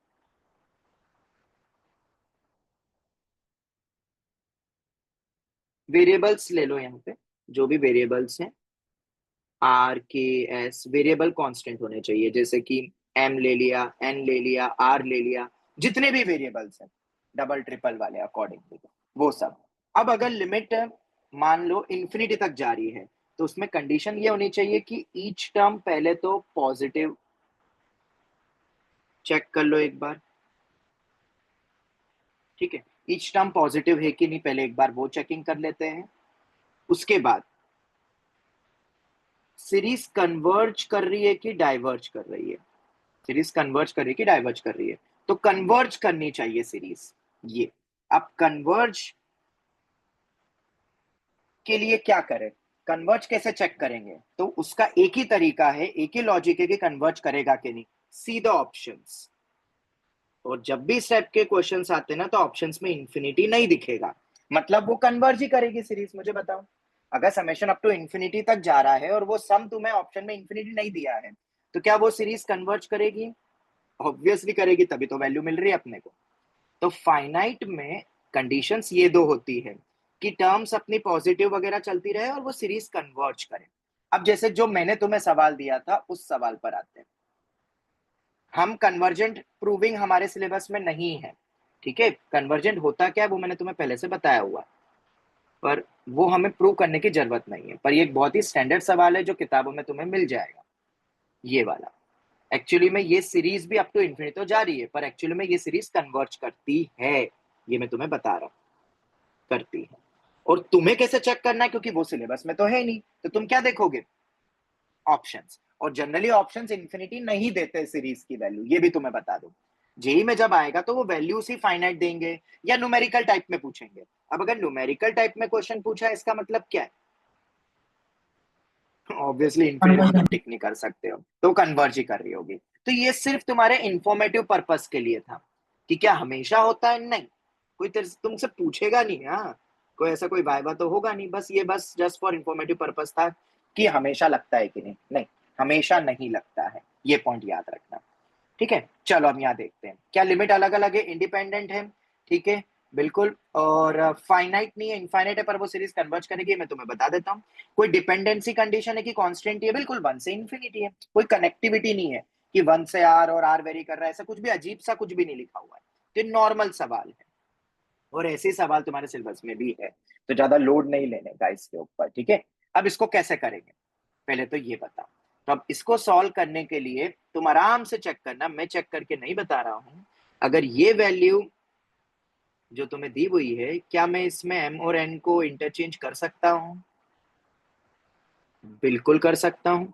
वेरिएबल्स ले लो यहाँ पे, जो भी वेरिएबल्स हैं, आर के एस, वेरिएबल कांस्टेंट होने चाहिए, जैसे कि एम ले लिया, एन ले लिया, आर ले लिया, जितने भी वेरिएबल्स हैं डबल ट्रिपल वाले अकॉर्डिंग वो सब। अब अगर लिमिट मान लो इन्फिनिटी तक जा रही है, तो उसमें कंडीशन ये होनी चाहिए कि ईच टर्म पहले तो पॉजिटिव चेक कर लो एक बार, ठीक है। ईच टर्म पॉजिटिव है कि नहीं पहले एक बार वो चेकिंग कर लेते हैं। उसके बाद सीरीज कन्वर्ज कर रही है कि डाइवर्ज कर रही है, सीरीज कन्वर्ज कर रही है कि डाइवर्ज कर रही है, तो कन्वर्ज करनी चाहिए सीरीज। ये अब कन्वर्ज के लिए क्या करें, कन्वर्ज कैसे चेक करेंगे, तो उसका एक ही तरीका है, एक ही लॉजिक है कि कन्वर्ज करेगा कि नहीं, सी द ऑप्शंस। और जब भी इस टाइप के क्वेश्चंस आते हैं ना, तो ऑप्शंस में इंफिनिटी नहीं दिखेगा, मतलब वो कन्वर्ज ही करेगी सीरीज। मुझे बताओ, अगर समेशन अप टू इंफिनिटी तक जा रहा है और वो सम तुम्हें ऑप्शन में इंफिनिटी नहीं दिया है, तो क्या वो सीरीज कन्वर्ज करेगी? ऑब्वियसली करेगी, तभी तो वैल्यू मिल रही है अपने को। तो फाइनाइट में कंडीशंस ये दो होती है कि टर्म्स अपनी पॉजिटिव वगैरह चलती रहे और वो सीरीज कन्वर्ज करे। अब जैसे जो मैंने तुम्हें सवाल दिया था उस सवाल पर आते हैं। हम कन्वर्जेंट प्रूविंग हमारे सिलेबस में नहीं है, ठीक है। कन्वर्जेंट होता क्या है वो मैंने तुम्हें पहले से बताया हुआ, पर वो हमें प्रूव करने की जरूरत नहीं है। पर ये एक बहुत ही स्टैंडर्ड सवाल है जो किताबों में तुम्हें मिल जाएगा, ये वाला। एक्चुअली में ये सीरीज भी अप टू इन्फिनिटी तो जा रही है, पर एक्चुअली में ये सीरीज कन्वर्ज करती है, ये मैं तुम्हें बता रहा हूं, करती है। और तुम्हें कैसे चेक करना है, क्योंकि वो सिलेबस में तो है नहीं, तो तुम क्या देखोगे, ऑप्शंस। और जनरली ऑप्शंस इंफिनिटी नहीं देते सीरीज की वैल्यू, ये भी तुम्हें बता दूं। जेई में जब आएगा तो वो वैल्यूज ही फाइनाइट देंगे या न्यूमेरिकल टाइप में पूछेंगे। अब अगर न्यूमेरिकल टाइप में क्वेश्चन पूछा है, इसका मतलब क्या है, ऑब्वियसली इंफिनिटी तुम टिक नहीं कर सकते हो, तो कन्वर्ज ही कर रही होगी। तो ये सिर्फ तुम्हारे इंफॉर्मेटिव पर्पस के लिए था कि क्या हमेशा होता है, नहीं, कोई तुमसे पूछेगा नहीं, हाँ, कोई ऐसा कोई वाइवा तो होगा नहीं, बस ये बस जस्ट फॉर इंफॉर्मेटिव पर्पस था कि हमेशा लगता है कि नहीं, नहीं हमेशा नहीं लगता है, ये पॉइंट याद रखना, ठीक है। चलो अब यहाँ देखते हैं, क्या लिमिट अलग अलग है, इंडिपेंडेंट है, ठीक है, बिल्कुल, और फाइनाइट नहीं है, इनफाइनाइट है, पर वो सीरीज कन्वर्ज करेगी, मैं तुम्हें बता देता हूँ। कोई डिपेंडेंसी कंडीशन है कि कांस्टेंट है, बिल्कुल 1 से इंफिनिटी है, कोई कनेक्टिविटी नहीं है कि 1 से आर और आर वेरी कर रहा है, ऐसा कुछ भी अजीब सा कुछ भी नहीं लिखा हुआ है, तो नॉर्मल सवाल है। और ऐसे सवाल तुम्हारे सिलेबस में भी है, तो ज्यादा लोड नहीं लेने का इसके ऊपर, ठीक है। अब इसको कैसे करेंगे, पहले तो ये बताओ। तो अब इसको सॉल्व करने के लिए तुम आराम से चेक करना, मैं चेक करके नहीं बता रहा हूं। अगर ये वैल्यू जो तुम्हें दी हुई है, क्या मैं इसमें m और n को इंटरचेंज कर सकता हूं? बिल्कुल कर सकता हूं।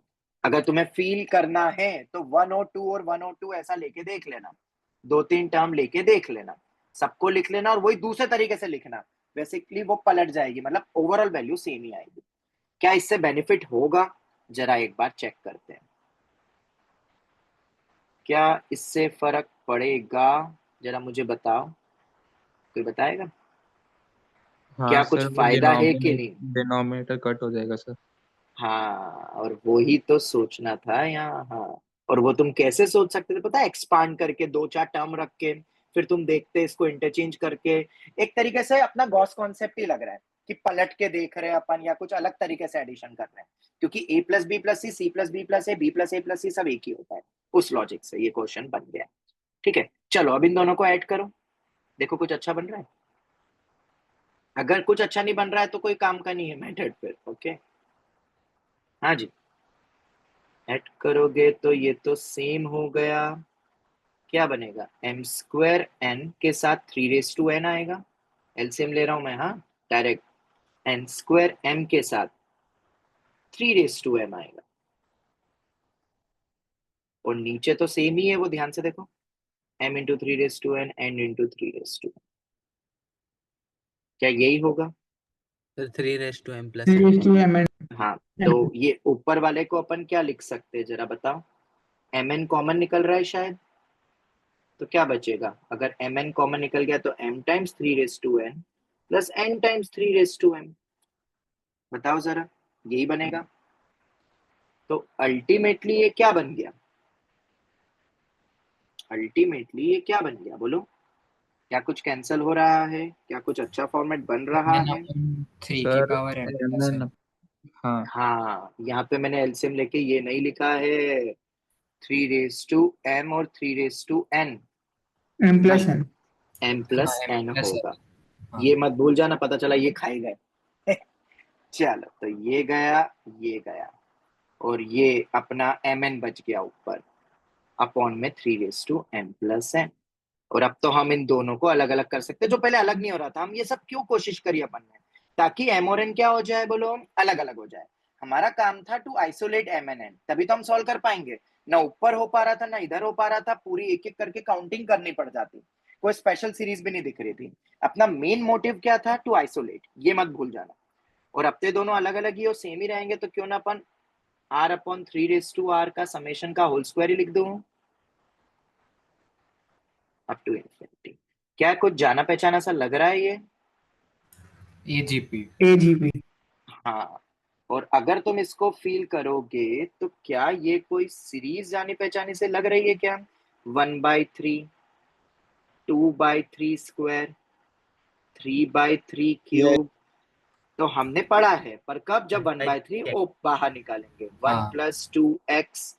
अगर तुम्हें फील करना है तो 102 और 102 ऐसा लेके देख लेना, 2-3 टर्म लेके देख लेना, सबको लिख लेना और वही दूसरे तरीके से लिखना, बेसिकली वो पलट जाएगी, मतलब ओवरऑल वैल्यू सेम ही आएगी। क्या इससे बेनिफिट होगा, जरा एक बार चेक करते हैं, क्या इससे फर्क पड़ेगा, जरा मुझे बताओ, कोई बताएगा? हाँ क्या सर, कुछ वो फायदा है कि नहीं? डिनोमिनेटर कट हो जाएगा सर। हाँ, और वही तो सोचना था यहाँ, हाँ। और वो तुम कैसे सोच सकते थे पता है, एक्सपांड करके 2-4 टर्म रख के, फिर तुम देखते इसको इंटरचेंज करके। एक तरीके से अपना गॉस कॉन्सेप्ट ही लग रहा है कि पलट के देख रहे हैं अपन, या कुछ अलग तरीके से एडिशन कर रहे हैं, क्योंकि a plus B plus C plus B plus A B plus A plus C सब एक ही होता है, उस लॉजिक से ये क्वेश्चन बन गया, ठीक है। चलो अब इन दोनों को ऐड करो, देखो कुछ अच्छा बन रहा है। अगर कुछ अच्छा नहीं बन रहा है तो कोई काम का नहीं है मेथड फिर, ओके। हाँ जी, ऐड करोगे तो ये तो सेम हो गया, क्या बनेगा, m स्क्वायर n के साथ 3n आएगा, एलसीएम ले रहा हूं मैं, हाँ, डायरेक्ट n स्क्वायर m के साथ 3m आएगा। और नीचे तो सेम ही है, वो ध्यान से देखो, m into 3n n into 3n, क्या यही होगा? तो 3m प्लस 3:m and हाँ, तो ये ऊपर वाले को अपन क्या लिख सकते हैं, जरा बताओ, mn कॉमन निकल रहा है शायद, तो क्या बचेगा, अगर mn कॉमन निकल गया तो m times 3n plus n times 3m, बताओ जरा, यही बनेगा। तो अल्टीमेटली ये क्या बन गया, अल्टीमेटली ये क्या बन गया, बोलो, क्या कुछ कैंसिल हो रहा है, क्या कुछ अच्छा फॉर्मेट बन रहा mn है? अपन 3 की sir power m plus mn, n। हाँ हाँ, यहाँ पे मैंने एलसीएम लेके ये नहीं लिखा है 3m और 3n, m plus नहीं, n. m हाँ प्लस m n प्लस होगा, n। हाँ ये मत भूल जाना, पता चला ये खाए गए। चलो, तो ये गया, ये गया, और ये अपना mn बच गया ऊपर, अपॉन में 3m+n। और अब तो हम इन दोनों को अलग अलग कर सकते हैं, जो पहले अलग नहीं हो रहा था। हम ये सब क्यों कोशिश करी अपन ने, ताकि m और n क्या हो जाए, बोलो, अलग अलग हो जाए। हमारा काम था to isolate m and n, तभी तो हम सॉल्व कर पाएंगे। ना ऊपर हो पा रहा था ना इधर हो पा रहा था, पूरी एक एक करके काउंटिंग करनी पड़ जाती, कोई स्पेशल सीरीज भी नहीं दिख रही थी। अपना मेन मोटिव क्या था, टू आइसोलेट, ये मत भूल जाना। और अब तो दोनों अलग अलग ही और सेम ही रहेंगे, तो क्यों ना अपन r/3r का समेशन का होल स्क्वायर ही लिख दूं, अप टू इन्फिनिटी। क्या कुछ जाना पहचाना सा लग रहा है ये? AGP. AGP. हाँ, और अगर तुम इसको फील करोगे तो क्या ये कोई सीरीज जानी पहचानी से लग रही है क्या? 1/3, 2/3 स्क्वायर, 3/3 क्यूब, तो हमने पढ़ा है, पर कब? जब 1/3 ओ बाहर निकालेंगे। 1 हाँ। + 2x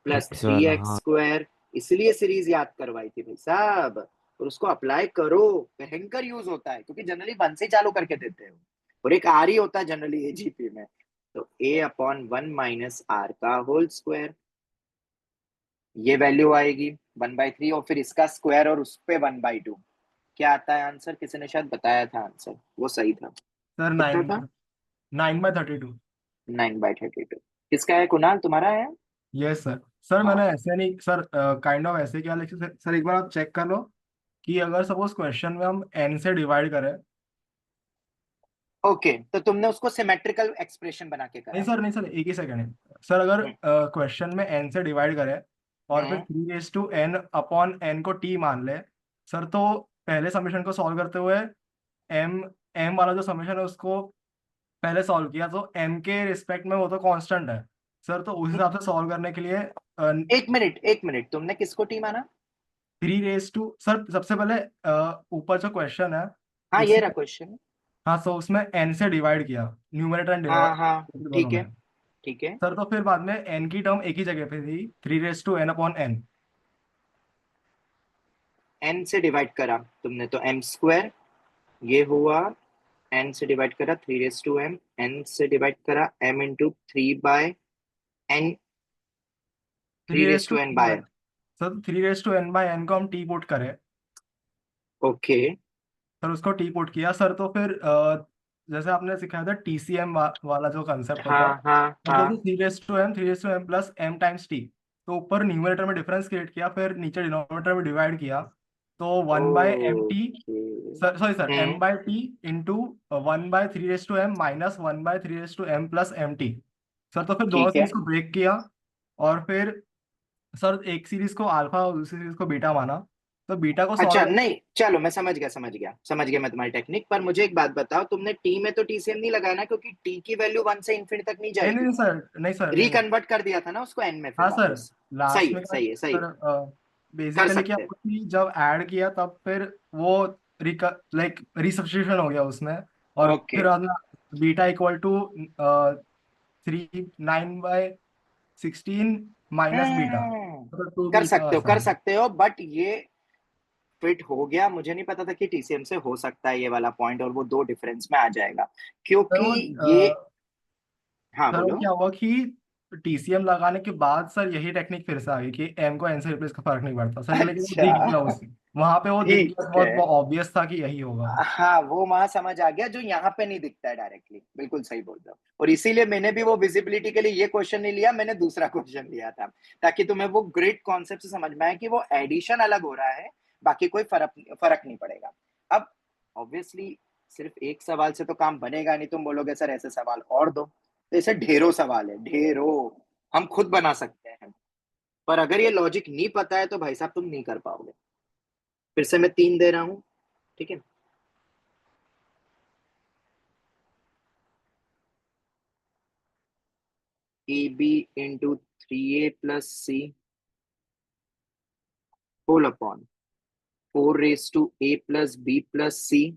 + X वाला, 3x हाँ। स्क्वायर, इसलिए सीरीज याद करवाई थी भाई साहब। और उसको अप्लाई करो, भयंकर यूज होता है, क्योंकि जनरली 1 से चालू करके देते हो, और एक r ही होता है जनरली एजीपी में। तो a/1 - r का होल स्क्वायर, ये वैल्यू आएगी 1/3, और फिर इसका स्क्वायर और उस पे 1/2। क्या आता है आंसर? किसी ने शायद बताया था आंसर, वो सही था। सर कितना था? 9/32। 9/32। किसका है कुणाल, तुम्हारा है? Yes sir. सर हाँ। मैंने ऐसे नहीं सर, काइंड ऑफ ऐसे किया, लेकिन सर एक बार आप चेक कर लो कि अगर सपोज क्वेश्चन में हम n से डिवाइड करें। ओके, तो तुमने उसको सिमेट्रिकल एक्सप्रेशन बना के करा नहीं है। सर, नहीं सर, एक ही सेकंड है सर। अगर हम्म, क्वेश्चन में n से डिवाइड करें और फिर हम्म, 3n/n को t मान ले सर, तो पहले समीकरण को सॉल्व करते हुए m m वाला जो समीकरण है उसको पहले सॉल्व किया, तो m के रिस्पेक्ट में वो तो कांस्टेंट है सर, तो उस हिसाब से सॉल्व करने के लिए एक मिनट, तुमने किसको टी माना? 3 सर सबसे पहले ऊपर जो क्वेश्चन है हाँ, ये उसमें, रहा क्वेश्चन। हाँ, तो उसमें n से डिवाइड किया, न्यूमरेटर एंड हाँ हाँ, डिनोमिनेटर दोनों ठीक है, में ठीक है। सर। तो फिर बाद में n की टर्म एक ही जगह पे थी, 3n/n। n से डिवाइड करा तुमने तो m², ये हुआ। n से डिवाइड करा 3m, n से डिवाइड करा m into 3/n, three raise to 3n by. Sir 3n/n को हम टी पुट करें ओके। सर, उसको टी पुट किया सर, तो फिर जैसे आपने सिखाया था TCM वाला जो कंसेप्ट होता है, हाँ हाँ मतलब हाँ। 3m plus m times T. तो ऊपर न्यूमरेटर में डिफरेंस क्रिएट किया, फिर नीचे डिनोमिनेटर में डिवाइड किया, तो 1/mt, okay. Sir sorry sir, m/t into 1/3m minus 1/3m plus mt sir. तो फिर दोनों ठीक है। सीरीज को ब्रेक किया, और फिर सर एक सीरीज को अल्फा और दूसरी सीरीज को बीटा माना, तो बीटा को अच्छा, सॉल्व। नहीं, चलो मैं समझ गया मैं तुम्हारी टेक्निक। पर मुझे एक बात बताओ, तुमने टी में तो टीसीएम नहीं लगाया ना, क्योंकि टी की वैल्यू 1 से इनफिनिटी तक नहीं नहीं नहीं जाएगी। नहीं सर, नहीं सर, नहीं नहीं। रिकन्वर्ट कर दिया था ना उसको एन में फिर हाँ सर, वापस। लास्ट सही में है, क्या सही है, सही है। सर, कर बेसिकली क्या सकते हैं। हुआ कि जब ऐड किया तब फिर वो लाइक रिसब्स्टिट्यूशन हो गया उसमें, और ओके। फिर beta equal to 9/16 minus beta, hmm, तो 2 बीटा कर ऐसा। सकते हो, बट ये फिट हो गया। मुझे नहीं पता था कि टीसीएम से हो सकता है ये वाला पॉइंट, और वो दो डिफरेंस में आ जाएगा, सर क्योंकि वो ये। हाँ, सर वो बोलो। क्या हुआ कि TCM लगाने के बाद सर यही टेक्निक फिर से आ गई कि m को n से रिप्लेस का फर्क नहीं पड़ता सर, लेकिन वो दिख गया अच्छा, उस वहां पे, वो दिख ठीक गया, है। बहुत ऑब्वियस था कि यही होगा। हाँ, वो वहां समझ आ गया, जो यहाँ पे नहीं दिखता है डायरेक्टली। बिल्कुल सही बोल रहे हो, और इसीलिए मैंने भी वो विजिबिलिटी के लिए ये क्वेश्चन नहीं लिया, मैंने दूसरा क्वेश्चन लिया था, ताकि तुम्हें वो ग्रेट कॉन्सेप्ट से समझ में आए कि वो एडिशन अलग हो रहा है, बाकी कोई फर्क नहीं पड़ेगा। अब ऑब्वियसली सिर्फ एक सवाल से तो काम बनेगा नहीं। तुम बोलोगे सर ऐसे सवाल और दो, तो ऐसे ढेरों सवाल है, ढेरों। हम खुद बना सकते हैं, पर अगर ये लॉजिक नहीं पता है तो भाई साहब तुम नहीं कर पाओगे। फिर से मैं 3 दे रहा हूँ, ठीक है? AB into 3A plus C whole upon 4 raised to A plus B plus C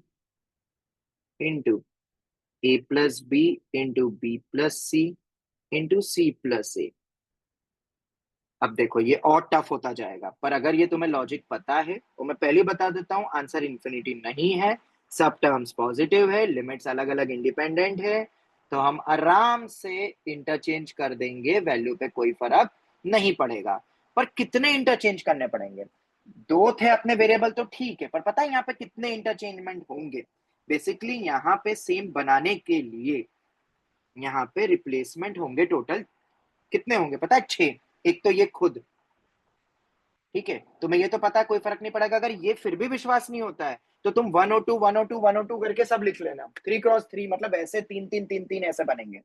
into A plus B into B plus C into C plus A। अब देखो ये और टफ होता जाएगा, पर अगर ये तुम्हें लॉजिक पता है, तो मैं पहले बता देता हूँ, आंसर इन्फिनिटी नहीं है, सब टर्म्स पॉजिटिव है, लिमिट्स अलग अलग इंडिपेंडेंट है, तो हम आराम से इंटरचेंज कर देंगे, वैल्यू पे कोई फर्क नहीं पड़ेगा। पर कितने इंटरचेंज करने पड़ेंगे? दो थे अपने वेरिएबल तो ठीक है, पर पता है यहाँ पे कितने इंटरचेंजमेंट होंगे? बेसिकली यहाँ पे सेम बनाने के लिए यहाँ पे रिप्लेसमेंट होंगे टोटल कितने होंगे पता है? 6। एक तो ये खुद, ठीक है, तुम्हें ये तो पता है, कोई फर्क नहीं पड़ेगा। अगर ये फिर भी विश्वास नहीं होता है तो तुम 102 102 102 करके सब लिख लेना, 3x3 मतलब ऐसे 3 ऐसे बनेंगे,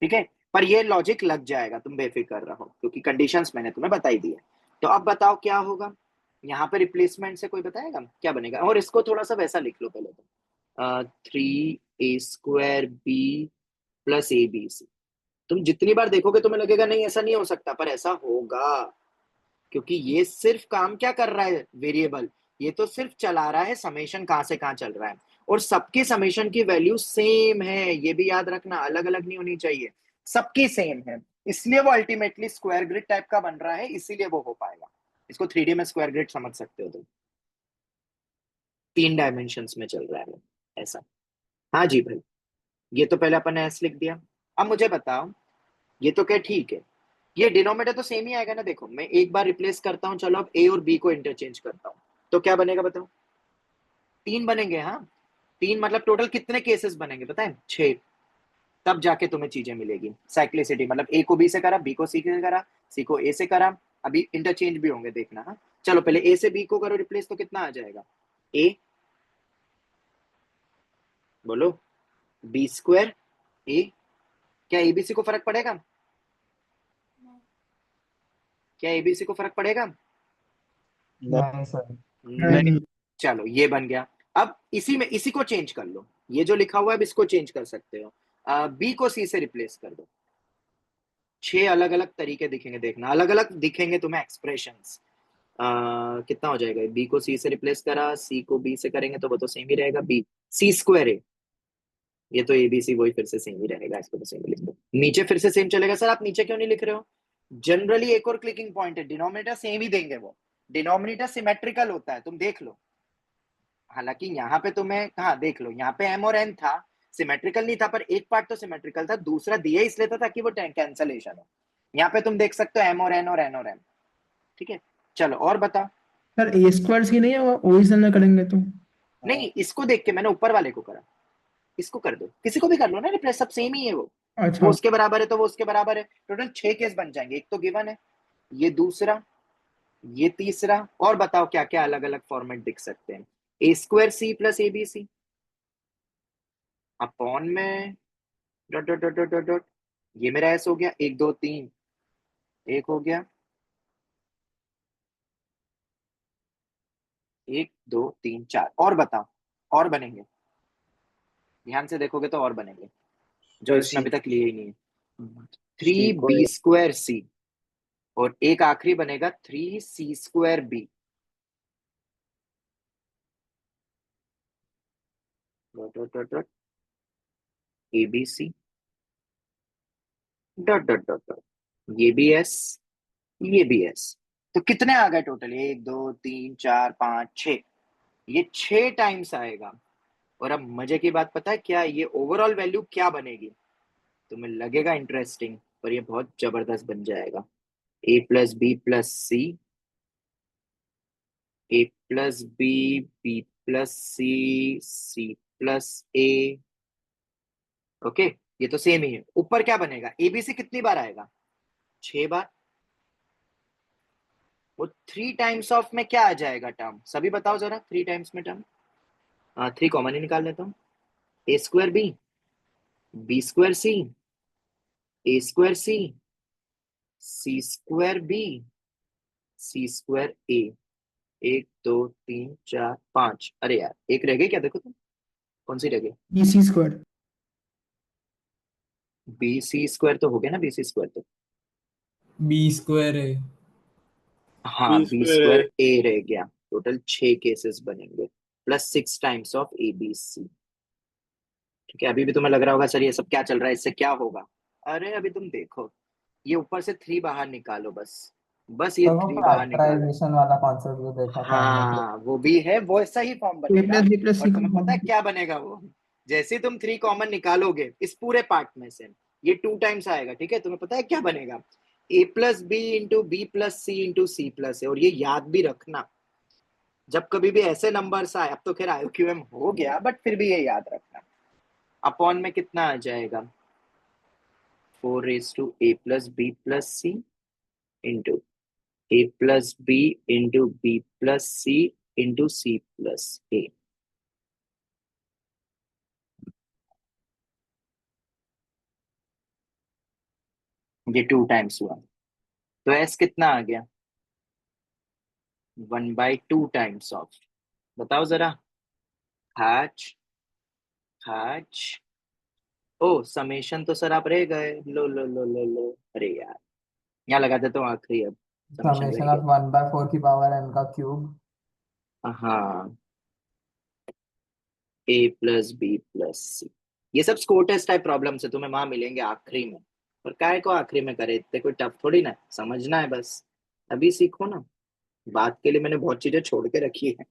ठीक है। पर ये लॉजिक लग जाएगा, तुम बेफिक्र रहो, क्योंकि कंडीशंस मैंने तुम्हें बताई दी है। तो अब बताओ क्या होगा यहाँ पे? रिप्लेसमेंट से कोई बताएगा क्या बनेगा? और इसको थोड़ा सा वैसा लिख लो पहले तो, 3a² b + abc। तुम जितनी बार देखोगे तुम्हें लगेगा नहीं ऐसा नहीं हो सकता, पर ऐसा होगा, क्योंकि ये सिर्फ काम क्या कर रहा है? वेरिएबल। ये तो सिर्फ चला रहा है समेशन कहां से कहां चल रहा है, और सबके समेशन की वैल्यू सेम है, ये भी याद रखना, अलग अलग नहीं होनी चाहिए, सबकी सेम है। इसलिए वो अल्टीमेटली स्क्वायर ग्रिड टाइप का बन रहा है, इसीलिए वो हो पाएगा। इसको 3D में स्क्वायर ग्रिड समझ सकते हो तुम, 3 डायमेंशंस में चल रहा है ऐसा। हाँ जी भाई, ये तो पहले अपन ने एस लिख दिया। अब मुझे बताओ, ये तो क्या ठीक है, ये डिनोमिनेटर तो सेम ही आएगा ना। देखो मैं एक बार रिप्लेस करता हूँ, चलो अब ए और बी को इंटरचेंज करता हूँ, तो क्या बनेगा बताओ? 3 बनेंगे। हाँ 3 मतलब टोटल कितने केसेस बनेंगे पता है? 6। तब जाके तुम्हें चीजें मिलेगी। साइक्लिसिटी मतलब ए को बी से करा, बी को सी से करा, सी को ए से करा, अभी इंटरचेंज भी होंगे देखना। हाँ चलो पहले ए से बी को करो रिप्लेस, तो कितना आ जाएगा? ए बोलो b² ए। क्या एबीसी को फर्क पड़ेगा? क्या एबीसी को फर्क पड़ेगा? नहीं सर। नहीं चलो ये बन गया। अब इसी में इसी को चेंज कर लो, ये जो लिखा हुआ है अब इसको चेंज कर सकते हो, बी को सी से रिप्लेस कर दो। 6 अलग अलग तरीके दिखेंगे, देखना अलग अलग दिखेंगे तुम्हें एक्सप्रेशंस। कितना हो जाएगा? बी को सी से रिप्लेस करा, सी को बी से करेंगे तो वो तो सेम ही रहेगा, b c² ए। ये तो एबीसी वही फिर से सेम ही रहेगा, इसको तो सेम ही लिख दो। नीचे फिर से सेम चलेगा। सर आप नीचे क्यों नहीं लिख रहे हो? जनरली एक और क्लिकिंग पॉइंट है, डिनोमिनेटर सेम ही देंगे वो, डिनोमिनेटर सिमेट्रिकल होता है, तुम देख लो। हालांकि यहाँ पे तुम्हें कहा देख लो, यहाँ पे m और n था, सिमेट्रिकल नहीं था, पर एक पार्ट तो सिमेट्रिकल था, दूसरा दिया इसलिए था ताकि वो कैंसलेशन हो। यहाँ पे तुम देख सकते हो m और n और n और m, ठीक है। चलो और बताओ। सर a² ही नहीं है, वो ओरिजिनल में करेंगे तो? नहीं इसको देख के मैंने ऊपर वाले को करा, इसको कर दो, किसी को भी कर लो ना रिप्लेस, सब सेम ही है वो अच्छा उसके बराबर है तो वो उसके बराबर है। टोटल 6 केस बन जाएंगे, एक तो गिवन है, ये दूसरा, ये तीसरा, और बताओ क्या क्या अलग अलग फॉर्मेट दिख सकते हैं? a² c + abc अपॉन में dot dot dot dot dot dot, ये मेरा एस हो गया, 1 2 3 एक हो गया, 1 2 3 4, और बताओ और बनेंगे? ध्यान से देखोगे तो और बनेंगे जो इसमें अभी तक लिए ही नहीं है। 3b² c और एक आखिरी बनेगा 3c² b। Dot dot dot dot abc dot dot dot dot, ये भी एस, ये भी एस। तो कितने आ गए टोटल? 1 2 3 4 5 6, ये 6 टाइम्स आएगा। और अब मजे की बात पता है क्या? ये ओवरऑल वैल्यू क्या बनेगी? तुम्हें लगेगा इंटरेस्टिंग, पर ये बहुत जबरदस्त बन जाएगा। a + b + c, a + b, b + c, c + a। Okay ये तो सेम ही है। ऊपर क्या बनेगा? abc कितनी बार आएगा? 6 बार। वो 3 टाइम्स ऑफ में क्या आ जाएगा टर्म? सभी बताओ जरा, 3 टाइम्स में टर्म। 3 कॉमन ही निकाल लेता हूँ। a² b, b² c, a² c, c² b, c² a। 1 2 3 4 5, अरे यार एक रह गई क्या? देखो तुम कौन सी रह गई? bc²। bc² तो हो गया ना, bc² तो b² है। हाँ b² b² a रह गया। टोटल 6 केसेस बनेंगे प्लस 6 टाइम्स ऑफ abc। ठीक है, अभी भी तुम्हें लग रहा होगा सर ये सब क्या चल रहा है, इससे क्या होगा? अरे अभी तुम देखो, ये ऊपर से 3 बाहर निकालो, बस ये तो वो 3 बाहर निकालो। फैक्टराइजेशन वाला कॉन्सेप्ट जो देखा था हमने। हाँ वो भी है, वो ऐसा ही फॉर्म a बनेगा। + b + और c तुम्हें का पता है क्या बनेगा वो? जैसे तुम 3 कॉमन निकालोगे इस पूरे पार्ट में से, ये 2 टाइम्स आएगा, ठीक है। तुम्हें पता है क्या बनेगा? A plus B into B plus C into C plus है। और ये याद भी रखना, जब कभी भी ऐसे नंबर्स आए, अब तो खैर IQM हो गया, बट फिर भी ये याद रखना, अपॉन में कितना आ जाएगा 4 a plus b plus c into a plus b into b plus c into c plus a। ये 2 टाइम्स हुआ, तो s कितना आ गया 1/2 टाइम्स ऑफ, बताओ जरा। हाच हाच ओ समेशन तो सर आप रह गए, लो लो लो लो लो, अरे यार यहाँ लगा देता हूँ आखिरी, अब समेशन समेशन रह ऑफ 1/4 की पावर n का क्यूब। गया। हाँ, a plus b plus c, ये सब स्कोर टेस्ट टाइप प्रॉब्लम से तुम्हें वहां मिलेंगे आखिरी में, और काय को आखिरी में करे, इतने कोई टफ थोड़ी ना है, समझना है बस, अभी सीखो ना, बात के लिए मैंने बहुत चीजें छोड़ के रखी है।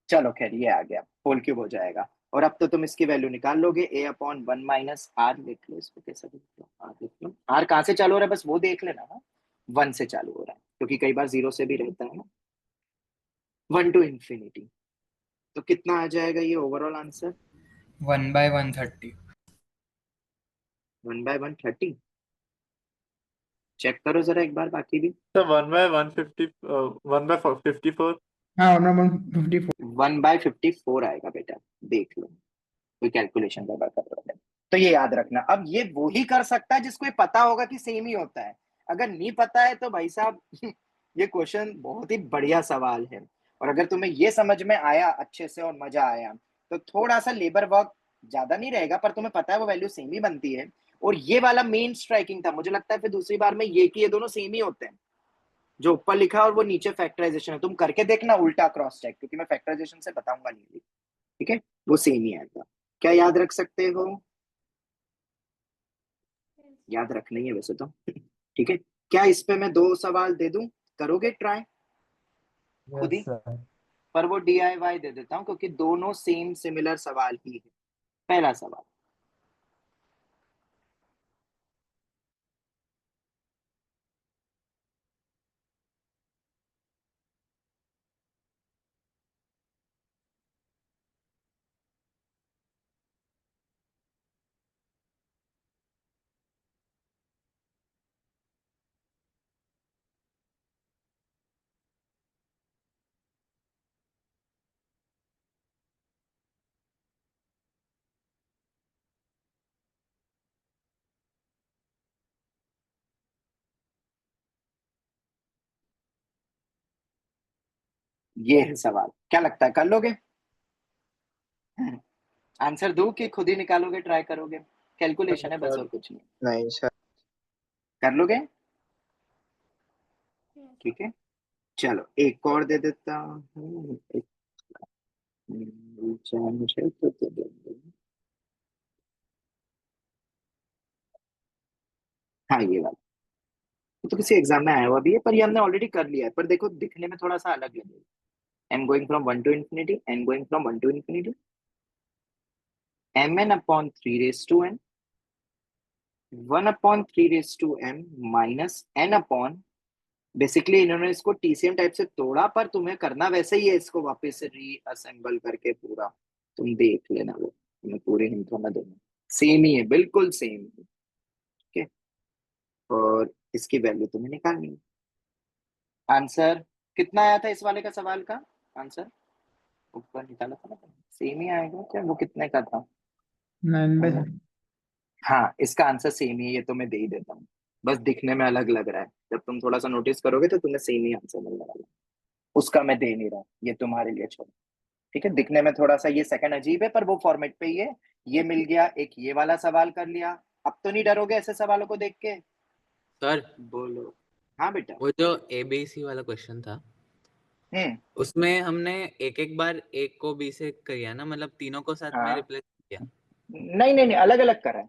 चलो खैर ये आ गया, होल क्यूब हो जाएगा। और अब तो तुम इसकी वैल्यू निकाल लोगे, a अपॉन 1 माइनस आर, लिख लो इसको, कैसा लिख लो, आर लिख लो, आर कहाँ से चालू हो रहा है बस वो देख लेना ना, 1 से चालू हो रहा है, क्योंकि कई बार 0 से भी रहता है ना, 1 टू इंफिनिटी। तो कितना आ जाएगा ये ओवरऑल आंसर 1/130। 1/130। चेक करो जरा एक बार बाकी भी। So 1/150, 1/54. हाँ 1/154। 1/54 आएगा बेटा, देख लो, कोई कैलकुलेशन कर रहा है तो ये याद रखना। अब ये वो ही कर सकता है जिसको ये पता होगा कि सेम ही होता है, अगर नहीं पता है तो भाई साहब ये क्वेश्चन बहुत ही बढ़िया सवाल है, और अगर तुम्हें ये समझ में आया अच्छे से और मजा आया, तो थोड़ा सा लेबर वर्क ज्यादा नहीं रहेगा, पर तुम्हें पता है वो वैल्यू सेम ही बनती है। और ये वाला मेन स्ट्राइकिंग था, मुझे लगता है फिर दूसरी बार में ये कि ये दोनों सेम ही होते हैं, जो ऊपर लिखा है और वो नीचे फैक्टराइजेशन है, तुम करके देखना उल्टा क्रॉस चेक, क्योंकि मैं फैक्टराइजेशन से बताऊंगा नहीं, ठीक है, वो सेम ही आएगा। क्या याद रख सकते हो, याद रखना ही है वैसे तो, ठीक है। क्या इस पे मैं 2 सवाल दे दूं, करोगे ट्राई खुद यस ही, सर। पर वो DIY दे देता हूं क्योंकि दोनों सेम सिमिलर सवाल ही है। पहला सवाल, ये है सवाल, क्या लगता है कर लोगे, आंसर दूं कि खुद ही निकालोगे, ट्राई करोगे, कैलकुलेशन है बस और कुछ नहीं, नहीं सर। कर लोगे, ठीक है। चलो एक और दे देता हूँ, एक मुझे तो दे देंगे। हाँ ये वाला, ये तो किसी एग्जाम में आया हुआ भी है, पर ये हमने ऑलरेडी कर लिया है, पर देखो दिखने में थोड़ा सा अलग लगेगा। n going from 1 to infinity, n going from 1 to infinity, mn upon 3 raised to n, 1 upon 3 raised to m minus n upon, basically इन्होंने इसको TCM टाइप से तोड़ा, पर तुम्हें करना वैसे ही है, इसको वापस से रीअसेंबल करके पूरा, तुम देख लेना, वो तुम्हें पूरे नहीं करना देना, सेम ही है, बिल्कुल सेम, ठीक है। और इसकी वैल्यू तुम्हें निकालनी है। आंसर कितना आया था इस वाले का सवाल का आंसर, ऊपर निकाला था ना, सेम ही आएगा क्या, वो कितने का था 9/30। हाँ इसका आंसर सेम ही है, ये तो मैं दे ही देता हूँ, बस दिखने में अलग लग रहा है, जब तुम थोड़ा सा नोटिस करोगे तो तुम्हें सेम ही आंसर मिलने वाला है, उसका मैं दे नहीं रहा हूँ, ये तुम्हारे लिए छोड़, ठीक है। दिखने में थोड़ा सा ये सेकंड अजीब है, पर वो फॉर्मेट पे ही है, ये मिल गया, एक ये वाला सवाल कर लिया। अब तो नहीं डरोगे ऐसे सवालों को देख के, सर बोलो। हाँ बेटा। वो जो ABC वाला क्वेश्चन था, उसमें हमने एक एक बार A को B से किया ना, मतलब तीनों को साथ में हाँ रिप्लेस किया। नहीं नहीं नहीं, अलग अलग करा है,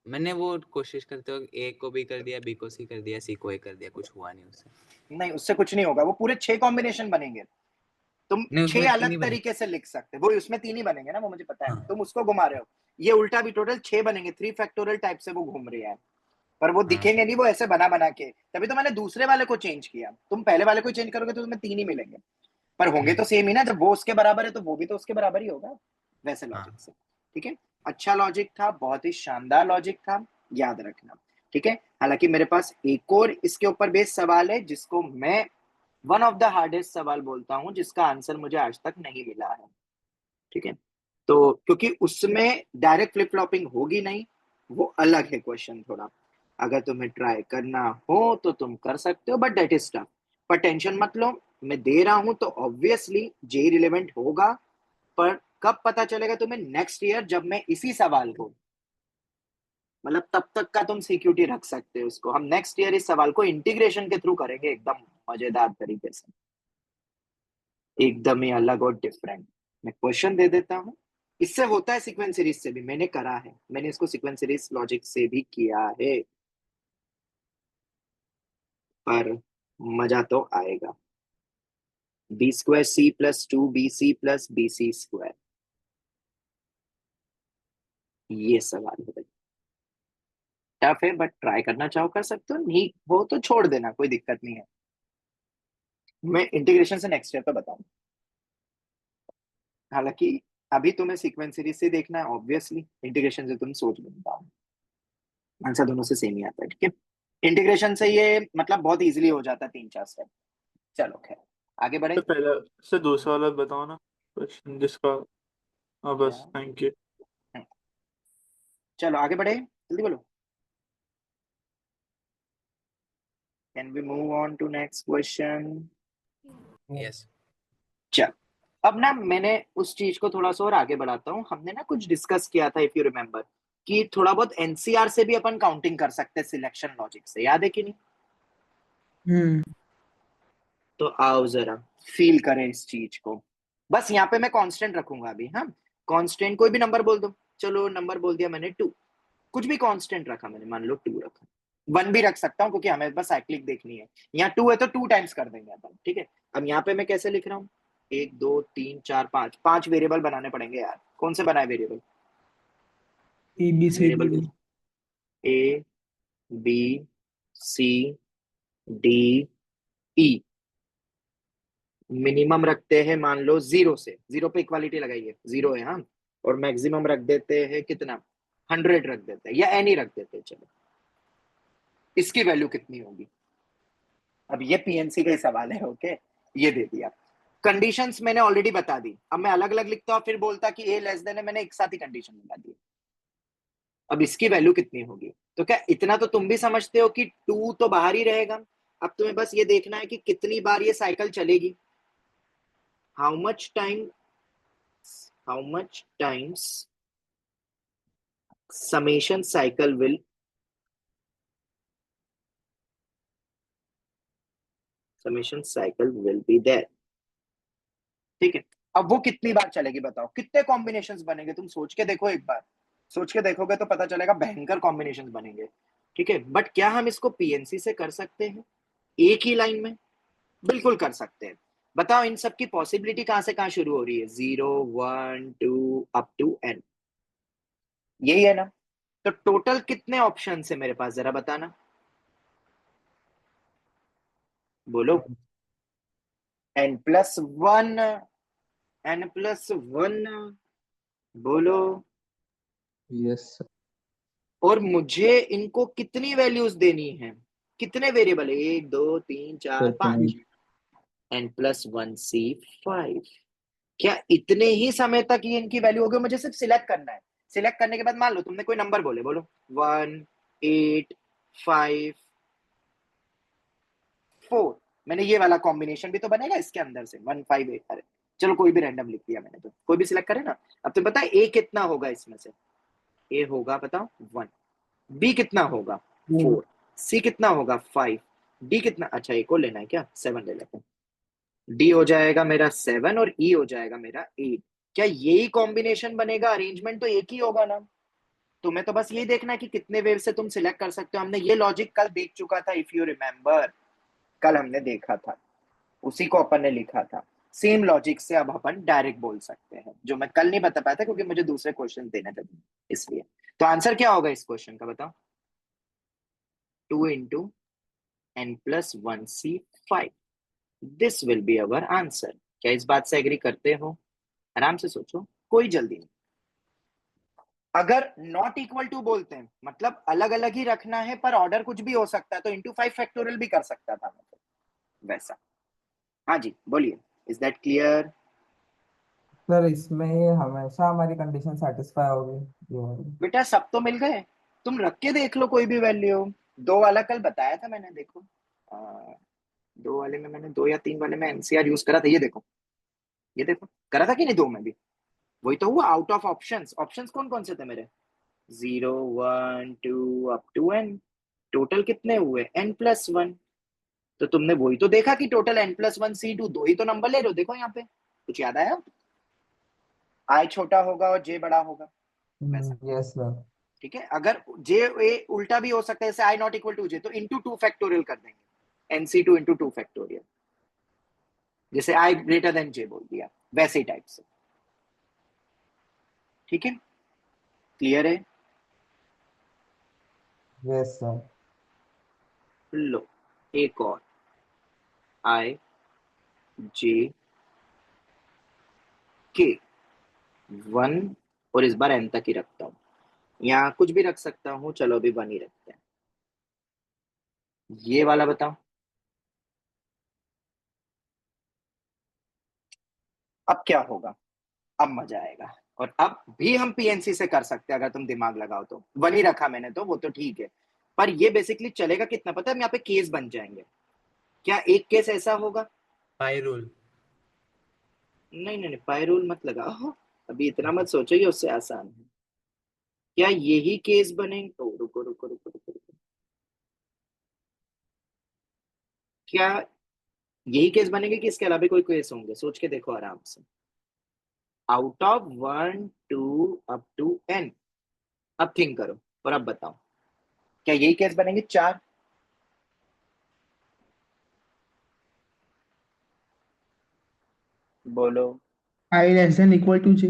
मैंने वो कोशिश करते हुए A को B कर दिया, B को C कर दिया, C को A कर दिया, कुछ हुआ नहीं उससे। नहीं उससे कुछ नहीं होगा, वो पूरे 6 कॉम्बिनेशन बनेंगे, तुम नहीं 6 उसमें 3 अलग ही बने। तरीके से लिख सकते हो, वो उसमें 3 ही बनेंगे ना, वो मुझे पता है, हाँ। तुम उसको घुमा रहे हो, ये उल्टा भी टोटल 6 बनेंगे, 3 फैक्टोरियल टाइप से वो घूम रही है, पर वो हाँ दिखेंगे नहीं, वो ऐसे बना बना के, तभी तो मैंने दूसरे वाले को चेंज किया। तुम पहले वाले को चेंज करोगे तो तुम्हें 3 ही मिलेंगे, पर होंगे तो सेम ही ना। जब वो उसके बराबर है तो वो भी तो उसके बराबर ही होगा, वैसे हाँ लॉजिक से। ठीक है, अच्छा लॉजिक था, बहुत ही शानदार लॉजिक था, याद रखना। ठीक है, हालांकि मेरे पास एक और इसके ऊपर बेस्ड सवाल है, जिसको मैं वन ऑफ द हार्डेस्ट सवाल बोलता हूं, जिसका आंसर मुझे आज तक नहीं मिला है। ठीक है, तो क्योंकि उसमें डायरेक्ट फ्लिप फ्लॉपिंग होगी नहीं, वो अलग है क्वेश्चन थोड़ा। अगर तुम्हें ट्राई करना हो तो तुम कर सकते हो, बट दैट इज टफ। पर टेंशन मत लो, मैं दे रहा हूं तो ऑब्वियसली जे रिलेवेंट होगा। पर कब पता चलेगा तुम्हें? नेक्स्ट ईयर, जब मैं इसी सवाल को, मतलब तब तक का तुम सिक्योरिटी रख सकते हो उसको। हम नेक्स्ट ईयर इस सवाल को इंटीग्रेशन के थ्रू करेंगे, एकदम मजेदार तरीके से, एकदम ही अलग और डिफरेंट। मैं क्वेश्चन दे देता हूँ। इससे होता है सीक्वेंस सीरीज से भी, मैंने करा है, मैंने इसको सीक्वेंस सीरीज लॉजिक से भी किया है, पर मजा तो आएगा। B square C plus 2bc+bc², ये सवाल है भाई। टफ है, बट ट्राई करना चाहो कर सकते हो, नहीं हो तो छोड़ देना, कोई दिक्कत नहीं है। मैं इंटीग्रेशन से नेक्स्ट ईयर पे बताऊं। हालांकि अभी तुम्हें सीक्वेंस सीरीज से देखना है, ऑब्वियसली इंटीग्रेशन से तुम सोच नहीं पाओ, आंसर दोनों से सेम ही आता है। ठीक है, इंटीग्रेशन से ये मतलब बहुत इजीली हो जाता है, 3-4 स्टेप। चलो खैर, आगे बढ़े। तो पहले से दूसरा वाला बताओ ना क्वेश्चन जिसका। हाँ बस, क्या? Thank you. चलो आगे बढ़े, जल्दी बोलो। Can we move on to next question? Yes चल, अब ना मैंने उस चीज को थोड़ा सा और आगे बढ़ाता हूँ। हमने ना कुछ डिस्कस किया था, इफ यू रिमेम्बर, कि थोड़ा बहुत एनसीआर से भी अपन काउंटिंग कर सकते हैं सिलेक्शन लॉजिक से, याद है कि नहीं? तो आओ जरा फील करें इस चीज को। बस यहाँ पे मैं कांस्टेंट रखूंगा अभी। हाँ, कांस्टेंट कोई भी नंबर बोल दो। चलो नंबर बोल दिया मैंने 2, कुछ भी कांस्टेंट रखा मैंने, मान लो 2 रखा, 1 भी रख सकता हूँ, क्योंकि हमें बस साइक्लिक देखनी है। यहाँ 2 है तो 2 टाइम्स कर देंगे अपन। ठीक है, अब यहाँ पे मैं कैसे लिख रहा हूँ? 1 2 3 4 5, 5 वेरिएबल बनाने पड़ेंगे यार। कौन से बनाए variable? A B C variable D A B C D E. Minimum रखते हैं मान लो 0 से, 0 पे इक्वालिटी लगाइए, 0 है हाँ। और मैक्सिमम रख देते हैं कितना? 100 रख देते हैं, या एनी रख देते हैं। चलो, इसकी वैल्यू कितनी होगी? अब ये पीएनसी का ही सवाल है। ओके, ये दे दिया। कंडीशंस मैंने ऑलरेडी बता दी। अब मैं अलग अलग लिखता और फिर बोलता कि ए लेस देन है, मैंने एक साथ ही कंडीशन लगा दी। अब इसकी वैल्यू कितनी होगी? तो क्या इतना तो तुम भी समझते हो कि 2 तो बाहर ही रहेगा। अब तुम्हें बस ये देखना है कि कितनी बार ये साइकिल चलेगी, how much time, how much times summation cycle will summation cycle will be there। ठीक है, अब वो कितनी बार चलेगी बताओ, कितने कॉम्बिनेशंस बनेंगे? तुम सोच के देखो, एक बार सोच के देखोगे तो पता चलेगा भयंकर कॉम्बिनेशंस बनेंगे। ठीक है, बट क्या हम इसको पीएनसी से कर सकते हैं एक ही लाइन में? बिल्कुल कर सकते हैं। बताओ इन सब की पॉसिबिलिटी कहां से कहां शुरू हो रही है? 0 1 2 अप टू n, यही है ना? तो टोटल कितने ऑप्शन है मेरे पास, जरा बताना, बोलो। n+1, n+1, बोलो। Yes sir. और मुझे इनको कितनी वैल्यूज देनी है? कितने वेरिएबल है? 1 2 3 4 सर 5, n+1c5। क्या इतने ही समय तक ये इनकी वैल्यू होगी? मुझे सिर्फ सिलेक्ट करना है। सिलेक्ट करने के बाद मान लो तुमने कोई नंबर बोले, बोलो 1 8 5 4। मैंने ये वाला कॉम्बिनेशन भी तो बनेगा इसके अंदर से, 1 5 8। अरे चलो कोई भी रैंडम लिख दिया मैंने, तो कोई भी सिलेक्ट करे ना। अब तुम्हें पता है ए कितना होगा इसमें से? ए होगा बताओ 1, बी कितना होगा 4, सी कितना होगा 5, डी कितना, अच्छा एक और लेना है क्या? 7 ले लेते हैं। डी हो जाएगा मेरा 7 और ई हो जाएगा मेरा 8। क्या यही कॉम्बिनेशन बनेगा? अरेंजमेंट तो एक ही होगा ना। तुम्हें तो बस यही देखना है कि कितने वेव से तुम सिलेक्ट कर सकते हो। हमने ये लॉजिक कल देख चुका था, इफ यू रिमेम्बर, कल हमने देखा था, उसी को अपन ने लिखा था। सेम लॉजिक से अब अपन डायरेक्ट बोल सकते हैं, जो मैं कल नहीं बता पाया था क्योंकि मुझे दूसरे क्वेश्चन देने थे इसलिए। तो आंसर क्या होगा इस क्वेश्चन का बताओ? 2 into n plus 1c 5. This will be our answer. क्या इस बात से एग्री करते हो? आराम से सोचो, कोई जल्दी नहीं. अगर नॉट इक्वल टू बोलते हैं मतलब अलग अलग ही रखना है पर ऑर्डर कुछ भी हो सकता है, तो इंटू 5 फैक्टोरियल भी कर सकता था मतलब वैसा. हाँ जी बोलिए. Is that clear? सर इसमें हमेशा हमारी कंडीशन सेटिस्फाई होगी ये वाली. बेटा सब तो मिल गए, तुम रख के देख लो कोई भी वैल्यू. 2 वाला कल बताया था मैंने, देखो. 2 वाले में मैंने 2 या 3 वाले में एनसीआर यूज करा था. ये देखो, ये देखो, करा था कि नहीं 2 में भी? वही तो हुआ. Out of options. ऑप्शंस कौन कौन से थे मेरे? 0 1 2 अप टू n. टोटल कितने हुए? n+1. तो तुमने वही तो देखा कि टोटल n+1 C2. 2 ही तो नंबर ले रहे हो. देखो यहाँ पे कुछ याद आया? i छोटा होगा और j बड़ा होगा वैसा. Yes sir. ठीक है. अगर j a उल्टा भी हो सकता है, जैसे i not equal to j, तो इंटू 2 फैक्टोरियल कर देंगे. nc2 into 2 factorial. जैसे i ग्रेटर देन j बोल दिया, वैसे ही टाइप से. ठीक है, क्लियर है? Yes sir. लो एक और. i j k 1, और इस बार n तक ही रखता हूं. यहाँ कुछ भी रख सकता हूं. चलो अभी 1 ही रखते हैं. ये वाला बताओ. अब क्या होगा? अब मजा आएगा. और अब भी हम पीएनसी से कर सकते हैं अगर तुम दिमाग लगाओ तो. 1 ही रखा मैंने तो वो तो ठीक है, पर ये बेसिकली चलेगा कितना पता है? हम यहाँ पे केस बन जाएंगे. क्या एक केस ऐसा होगा? पाई रूल. नहीं नहीं नहीं, पाई रूल मत लगाओ. अभी इतना मत सोचो ये उससे आसान है. क्या यही केस बनेंगे? ओ, रुको रुको रुको रुको रुको. क्या यही केस बनेंगे कि इसके अलावा कोई केस होंगे? सोच के देखो आराम से. Out of 1 2 up to n. अब थिंक करो और अब बताओ, क्या यही केस बनेंगे? 4. बोलो. I less than equal to j.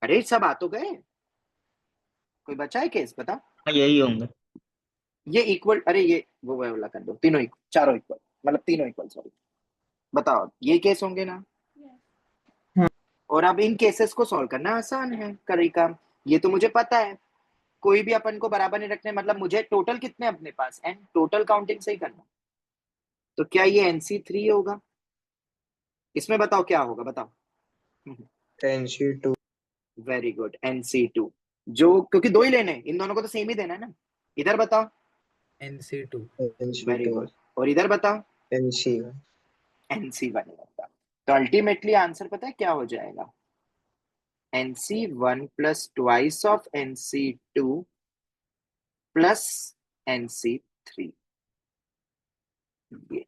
अरे सब आ तो गए, कोई बचा है केस? बताओ. यही होंगे. ये इक्वल, अरे ये वो वाला कर दो. तीनों इक्वल, चारों इक्वल, मतलब तीनों इक्वल. सॉरी, बताओ ये केस होंगे ना? हाँ. और अब इन केसेस को सॉल्व करना आसान है तरीका. ये तो मुझे पता है. कोई भी अपन को बराबर नहीं रखने, मतलब मुझे टोटल कितने अपने पास n, टोटल काउंटिंग से ही करना. तो क्या ये NC3 होगा? इसमें बताओ क्या होगा, बताओ. NC2. Very good, NC2. जो क्योंकि 2 ही लेने हैं, इन दोनों को तो सेम ही देना है ना. इधर बताओ. NC2. Very good. और इधर बताओ. NC1. NC1 होगा. तो अल्टीमेटली आंसर पता है क्या हो जाएगा? NC1 plus twice of NC2 plus NC3. ये.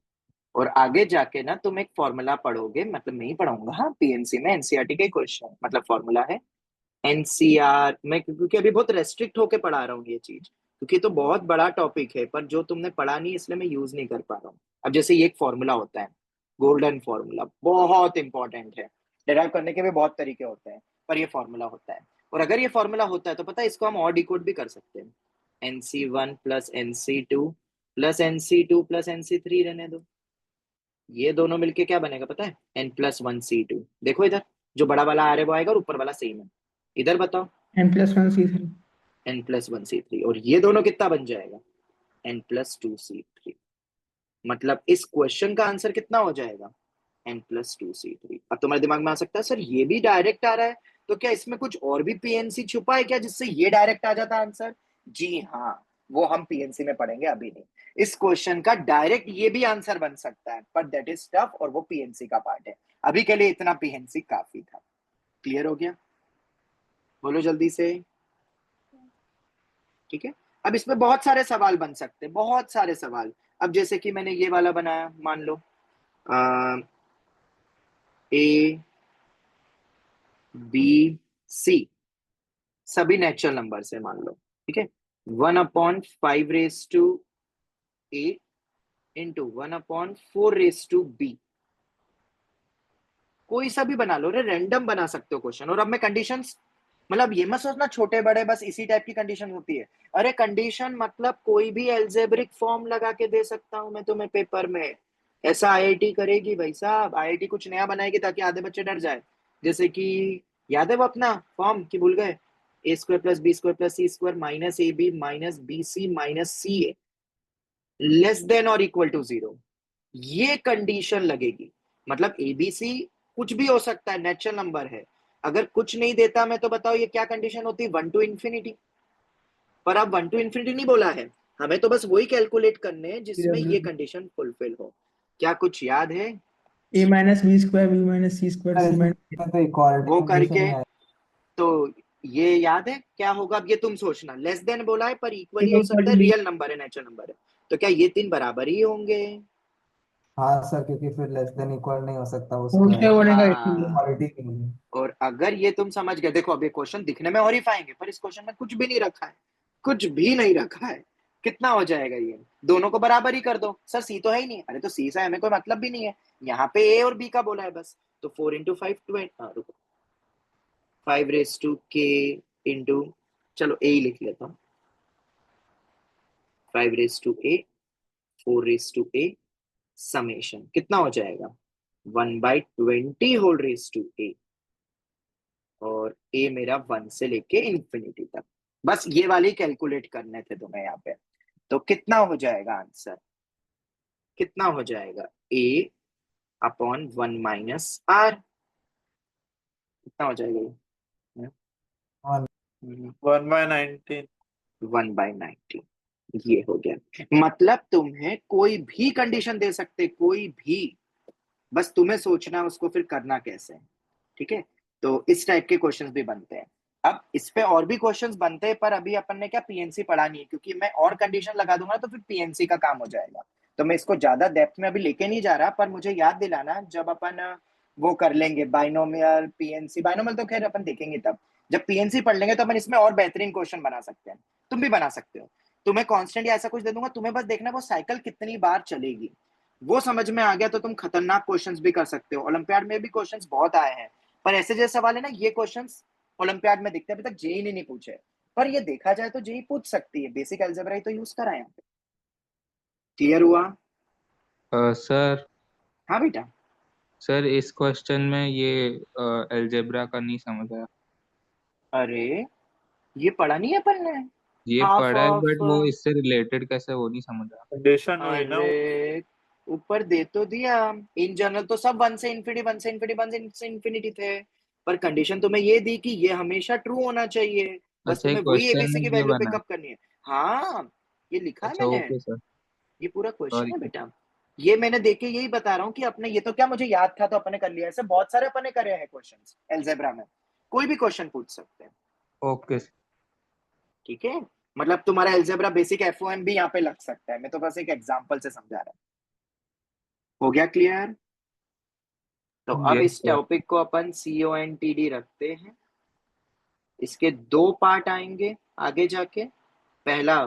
और आगे जाके ना तुम एक फॉर्मूला पढ़ोगे, मतलब नहीं पढ़ाऊंगा, हाँ, पीएनसी में एनसीईआरटी के क्वेश्चन, मतलब फॉर्मूला है एनसीआर में, क्योंकि अभी बहुत रेस्ट्रिक्ट होके पढ़ा रहा हूँ ये चीज, क्योंकि तो बहुत बड़ा टॉपिक है, पर जो तुमने पढ़ा नहीं इसलिए मैं यूज नहीं कर पा रहा हूँ. अब जैसे ये एक फॉर्मूला होता है, गोल्डन फॉर्मूला, बहुत इंपॉर्टेंट है. डिराइव करने के भी बहुत तरीके होते हैं, पर ये फॉर्मूला होता है. और अगर ये फॉर्मूला होता है तो पता है इसको हम और डिकोड भी कर सकते हैं. NC1 plus NC2 plus NC2 plus NC3 रहने दो. ये दोनों मिलके क्या बनेगा पता है? n+1C2. देखो इधर जो बड़ा वाला आ रहा है वो आएगा और ऊपर वाला सेम है. इधर बताओ. n+1c3. n+1C3. और ये दोनों कितना बन जाएगा? n+2C3. मतलब इस क्वेश्चन का आंसर कितना हो जाएगा? n+2C3. अब तुम्हारे दिमाग में आ सकता है सर ये भी डायरेक्ट आ रहा है, तो क्या इसमें कुछ और भी पीएनसी छुपा है क्या जिससे ये डायरेक्ट आ जाता आंसर? जी हाँ, वो हम पीएनसी में पढ़ेंगे, अभी नहीं. इस क्वेश्चन का डायरेक्ट ये भी आंसर बन सकता है, पर दैट इज टफ और वो पीएनसी का पार्ट है. अभी के लिए इतना पीएनसी काफी था. क्लियर हो गया? बोलो जल्दी से. ठीक है. अब इसमें बहुत सारे सवाल बन सकते हैं, बहुत सारे सवाल. अब जैसे कि मैंने ये वाला बनाया, मान लो A B C सभी नेचुरल नंबर से मान लो. ठीक है. 1/5 इंटू 1/4 कोई सा भी बना लो रे, रैंडम बना सकते हो क्वेश्चन. और अब मैं कंडीशंस मतलब ये मत सोचना छोटे बड़े बस इसी टाइप की कंडीशन होती है। अरे कंडीशन मतलब कोई भी एल्जेब्रिक फॉर्म लगा के दे सकता हूं मैं तुम्हें पेपर में। ऐसा आईआईटी करेगी भाई साहब, आईआईटी कुछ नया बनाएगी ताकि आधे बच्चे डर जाए। जैसे कि याद है वो अपना फॉर्म की भूल गए, A square plus B square plus C square minus A B minus B C minus C A less than और इक्वल टू 0। ये कंडीशन लगेगी। मतलब एबीसी कुछ भी हो सकता है, नेचुरल नंबर है। अगर कुछ नहीं देता मैं तो बताओ ये क्या कंडीशन होती है, 1 टू इंफिनिटी। पर अब 1 टू इंफिनिटी नहीं बोला है, हमें तो बस वही कैलकुलेट करने हैं जिसमें ये कंडीशन फुलफिल हो। क्या कुछ याद है? a minus B square B minus C square sir C इसमें माइनस तो इक्वालिटी वो कंडीशन करके ही है। तो ये याद है क्या होगा? अब ये तुम सोचना, लेस देन बोला है पर इक्वल ही हो इक्वल सकता टू है, बी। रियल नंबर है, नेचुरल नंबर है। तो क्या ये तीन बराबर ही होंगे? हाँ सर, क्योंकि फिर लेस देन इक्वल नहीं हो सकता होल उसमें, स्क्वायर बनेगा हाँ। इक्वालिटी के लिए। और अगर ये तुम समझ गए, देखो अब ये क्वेश्चन दिखने में हॉरिफाइंग है पर इस क्वेश्चन में कुछ भी नहीं रखा है, कुछ भी नहीं रखा है। कितना हो जाएगा ये? दोनों को बराबर ही कर दो। सर सी तो है ही नहीं, अरे तो सी से हमें कोई मतलब भी नहीं है, यहाँ पे ए और बी का बोला है बस। तो 4 इंटू 5 रुको 5 रेस टू के इंटू, चलो ए ही लिख लेता हूँ, 5 raise to A 4 raise to A summation कितना हो जाएगा 1/20 होल रेस टू ए, और ए मेरा 1 से लेके इंफिनिटी तक। बस ये वाले कैलकुलेट करने थे तुम्हें यहाँ पे। तो कितना हो जाएगा आंसर, कितना हो जाएगा? ए अपॉन 1 माइनस आर, कितना हो जाएगा ये? वन 1/19। 1/19 ये हो गया। मतलब तुम्हें कोई भी कंडीशन दे सकते, कोई भी, बस तुम्हें सोचना है उसको फिर करना कैसे है। ठीक है, तो इस टाइप के क्वेश्चंस भी बनते हैं। अब इस पे और भी क्वेश्चंस बनते हैं पर अभी अपन ने क्या पीएनसी पढ़ा नहीं है, क्योंकि मैं और कंडीशन लगा दूंगा तो फिर पीएनसी का काम हो जाएगा। तो मैं इसको ज्यादा डेप्थ में अभी लेके नहीं जा रहा, पर मुझे याद दिलाना जब अपन वो कर लेंगे बाइनोमियल पीएनसी। बाइनोमियल तो खैर अपन देखेंगे तब, जब पीएनसी पढ़ लेंगे तो अपन इसमें और बेहतरीन क्वेश्चन बना सकते हैं। तुम भी बना सकते हो, तुम्हें कांस्टेंट या ऐसा कुछ दे दूंगा, तुम्हें बस देखना वो साइकिल कितनी बार चलेगी। वो समझ में आ गया तो तुम खतरनाक क्वेश्चंस भी कर सकते हो। ओलंपियाड में भी क्वेश्चंस बहुत आए हैं, पर ऐसे जैसे सवाल है ना, ये क्वेश्चंस ओलंपियाड में दिखते हैं, अभी तक जेई ने नहीं पूछे। पर ये देखा जाए तो जेई पूछ सकती है, बेसिक अलजेब्रा ही तो यूज करा है यहाँ पे। क्लियर हुआ? सर हाँ बेटा। सर इस क्वेश्चन में ये अलजेब्रा का नहीं समझ आया। अरे ये पढ़ा नहीं है अपन ने? ये हाफ पढ़ा है ऑफ, बट वो इससे रिलेटेड कैसे वो नहीं समझ आया। कंडीशन हुई ना। अरे ऊपर दे तो दिया। इन जनरल तो सब 1 से इंफिनिटी 1 से इंफिनिटी 1 से इंफिनिटी थे, पर कंडीशन तुम्हें ये दी कि ये हमेशा ट्रू होना चाहिए। बस अच्छा ये तुम्हें वही क्वेश्चन एबीसी की ये वैल्यू बना है। पिकअप करनी है। हाँ, ये लिखा है अच्छा मैंने, ओके सर। ये पूरा क्वेश्चन सॉरी है सर। बेटा। ये मैंने देख के यही बता रहा हूँ कि अपने, ये तो क्या मुझे याद था तो अपने कर लिया, ऐसे बहुत सारे अपने करे हैं क्वेश्चंस अलजेब्रा में। कोई भी क्वेश्चन पूछ सकते हैं। Okay sir. ठीक है, मतलब तुम्हारा अलजेब्रा बेसिक एफओएम भी यहाँ पे लग सकता है, मैं तो बस एक एग्जांपल से समझा रहा हूँ। हो गया क्लियर? तो अब यस इस सर। टॉपिक को अपन CONTD रखते हैं। इसके दो पार्ट आएंगे आगे जाके। पहला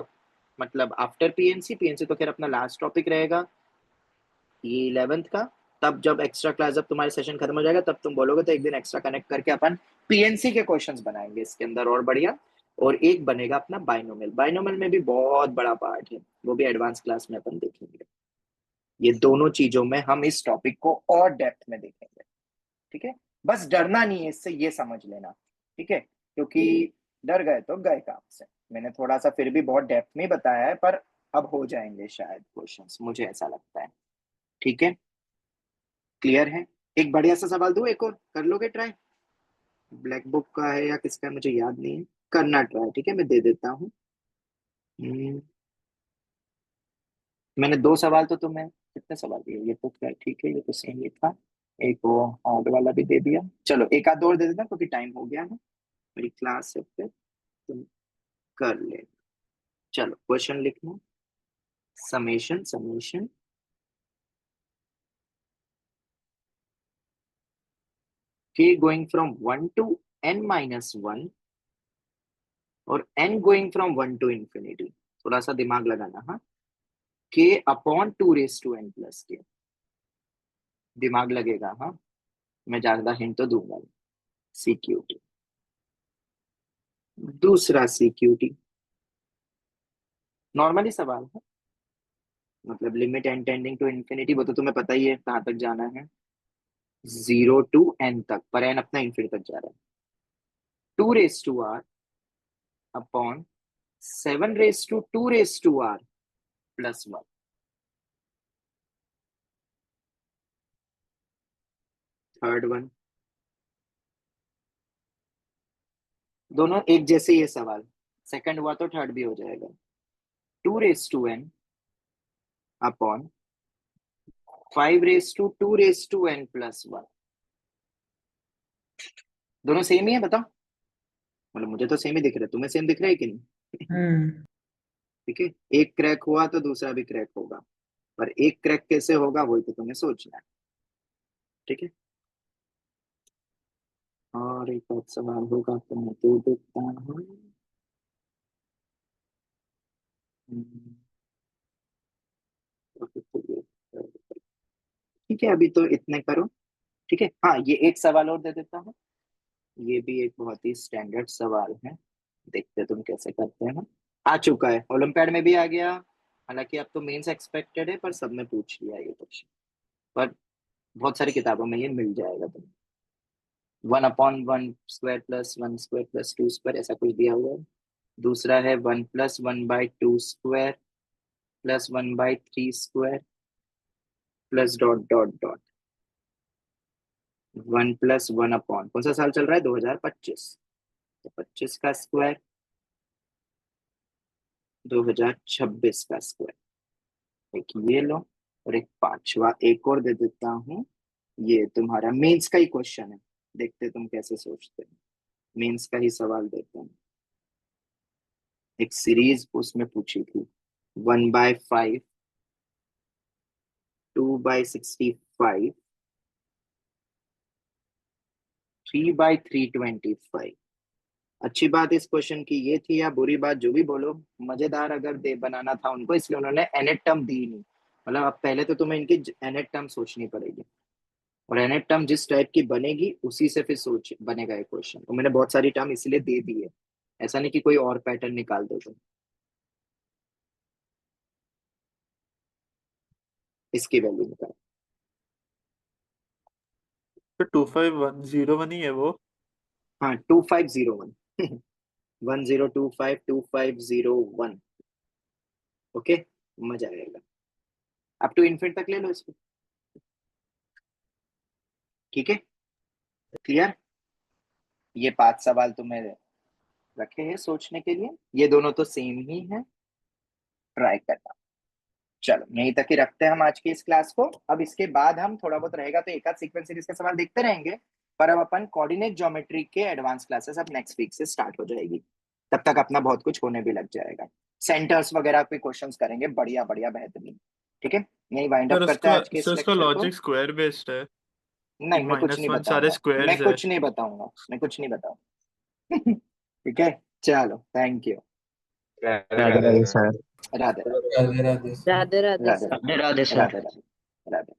मतलब आफ्टर पीएनसी, पीएनसी तो खैर अपना लास्ट टॉपिक रहेगा ये 11th का। तब जब एक्स्ट्रा क्लास, जब तुम्हारे सेशन खत्म हो जाएगा तब तुम बोलोगे तो एक दिन एक्स्ट्रा कनेक्ट करके अपन पीएनसी के क्वेश्चंस बनाएंगे इसके अंदर और बढ़िया। और एक बनेगा अपना बाइनोमियल, बाइनोमियल में भी बहुत बड़ा पार्ट है, वो भी एडवांस क्लास में अपन देखेंगे। ये दोनों चीजों में हम इस टॉपिक को और डेप्थ में देखेंगे। ठीक है, बस डरना नहीं है इससे, ये समझ लेना। ठीक है, क्योंकि डर गए तो गए काम से। मैंने थोड़ा सा फिर भी बहुत डेप्थ में बताया है, पर अब हो जाएंगे शायद क्वेश्चंस, मुझे ऐसा लगता है। ठीक है, क्लियर है? एक बढ़िया सा सवाल दूं, एक और कर लोगे ट्राई? ब्लैक बुक का है या किसका है मुझे याद नहीं है, करना ट्राई। ठीक है, मैं दे देता हूँ। मैंने दो सवाल तो तुम्हें, कितने सवाल दिए, ये तो क्या ठीक है, ये तो सेम ही था। एक वो हार्ड वाला भी दे दिया, चलो एक आध और दे देता क्योंकि टाइम हो गया है, मेरी क्लास है फिर, तुम कर ले। चलो क्वेश्चन लिखना, summation summation k going from 1 to n-1 और n going from 1 to infinity। थोड़ा सा दिमाग लगाना, हाँ। k upon 2 raise to n plus K, दिमाग लगेगा हाँ, मैं ज्यादा हिंट तो दूंगा। CQ दूसरा CQT नॉर्मली सवाल है, मतलब limit n tending to infinity, वो तो तुम्हें पता ही है कहाँ तक जाना है, 0 to n तक, पर n अपना इन्फिनिटी तक जा रहा है। 2r upon 7 2r plus 1। Third one, दोनों एक जैसे ही है सवाल, सेकंड हुआ तो थर्ड भी हो जाएगा। 2n upon 5 plus 1। दोनों सेम ही है, बताओ। मतलब मुझे तो सेम ही दिख रहा है, तुम्हें सेम दिख रहा है कि नहीं? ठीक है, एक क्रैक हुआ तो दूसरा भी क्रैक होगा, पर एक क्रैक कैसे होगा वही तो तुम्हें सोचना है। ठीक है, और एक और सवाल होगा तो मैं दे देता हूँ। ठीक है, अभी तो इतने करो। ठीक है, हाँ, ये एक सवाल और दे देता हूँ। ये भी एक बहुत ही स्टैंडर्ड सवाल है, देखते तुम कैसे करते हैं। आ चुका है, ओलंपियाड में भी आ गया, हालांकि अब तो मेंस एक्सपेक्टेड है, पर सबने पूछ लिया ये क्वेश्चन, पर बहुत सारी किताबों में ये मिल जाएगा तुम्हें। 1/1² प्लस 1² प्लस 2² ऐसा कुछ दिया हुआ है। दूसरा है 1 + 1/2² plus 1/3² plus dot dot dot 1 + 1 upon, कौन सा साल चल रहा है? 2025, तो 25 का स्क्वायर, 2026 का स्क्वायर। एक ये लो, और एक पांचवा एक और दे देता हूँ। ये तुम्हारा मेंस का ही क्वेश्चन है, देखते तुम कैसे सोचते हो। मेंस का ही सवाल देता हूँ। एक सीरीज उसमें पूछी थी, 1/5, 2/65, 3/325। अच्छी बात इस क्वेश्चन की ये थी, या बुरी बात जो भी बोलो, मजेदार अगर दे बनाना था उनको, इसलिए उन्होंने एनेट टर्म दी नहीं। मतलब अब पहले तो तुम्हें इनकी एनेट टर्म सोचनी पड़ेगी, और एनेट टर्म जिस टाइप की बनेगी उसी से फिर सोच बनेगा ये क्वेश्चन। तो मैंने बहुत सारी टर्म इसलिए दे दी है, ऐसा नहीं कि कोई और पैटर्न निकाल दो तुम। इसकी वैल्यू निकाल। तो 2501 ही है वो। हाँ, 2501 10252501। ओके, मजा आएगा। अप टू इन्फिनिट तक ले लो इसको। ठीक है, क्लियर। ये 5 सवाल तुम्हें रखे हैं सोचने के लिए, ये दोनों तो सेम ही है, ट्राई करना। चलो यहीं तक ही रखते हैं हम आज की इस क्लास को। अब इसके बाद हम थोड़ा बहुत रहेगा तो एक आध सीक्वेंस सीरीज के सवाल देखते रहेंगे, पर अब अपन कोऑर्डिनेट ज्योमेट्री के एडवांस क्लासेस अब नेक्स्ट वीक से स्टार्ट हो जाएगी। तब तक अपना बहुत कुछ होने भी लग जाएगा, सेंटर्स वगैरह पे क्वेश्चंस करेंगे, बढ़िया बढ़िया बेहतरीन। ठीक है, यही वाइंड अप करते हैं आज के इस सर उसका लेक्चर को। लॉजिक स्क्वायर बेस्ड है कि नहीं, मैं कुछ नहीं -1 सारे बताऊंगा, मैं स्क्वायर्स है। कुछ नहीं बताऊंगा, मैं कुछ नहीं बताऊंगा। ठीक है, चलो, thank you. Radhe Radhe sir. Radhe Radhe Radhe Radhe Radhe Radhe Radhe sir. Radhe Radhe sir. Radhe Radhe Radhe.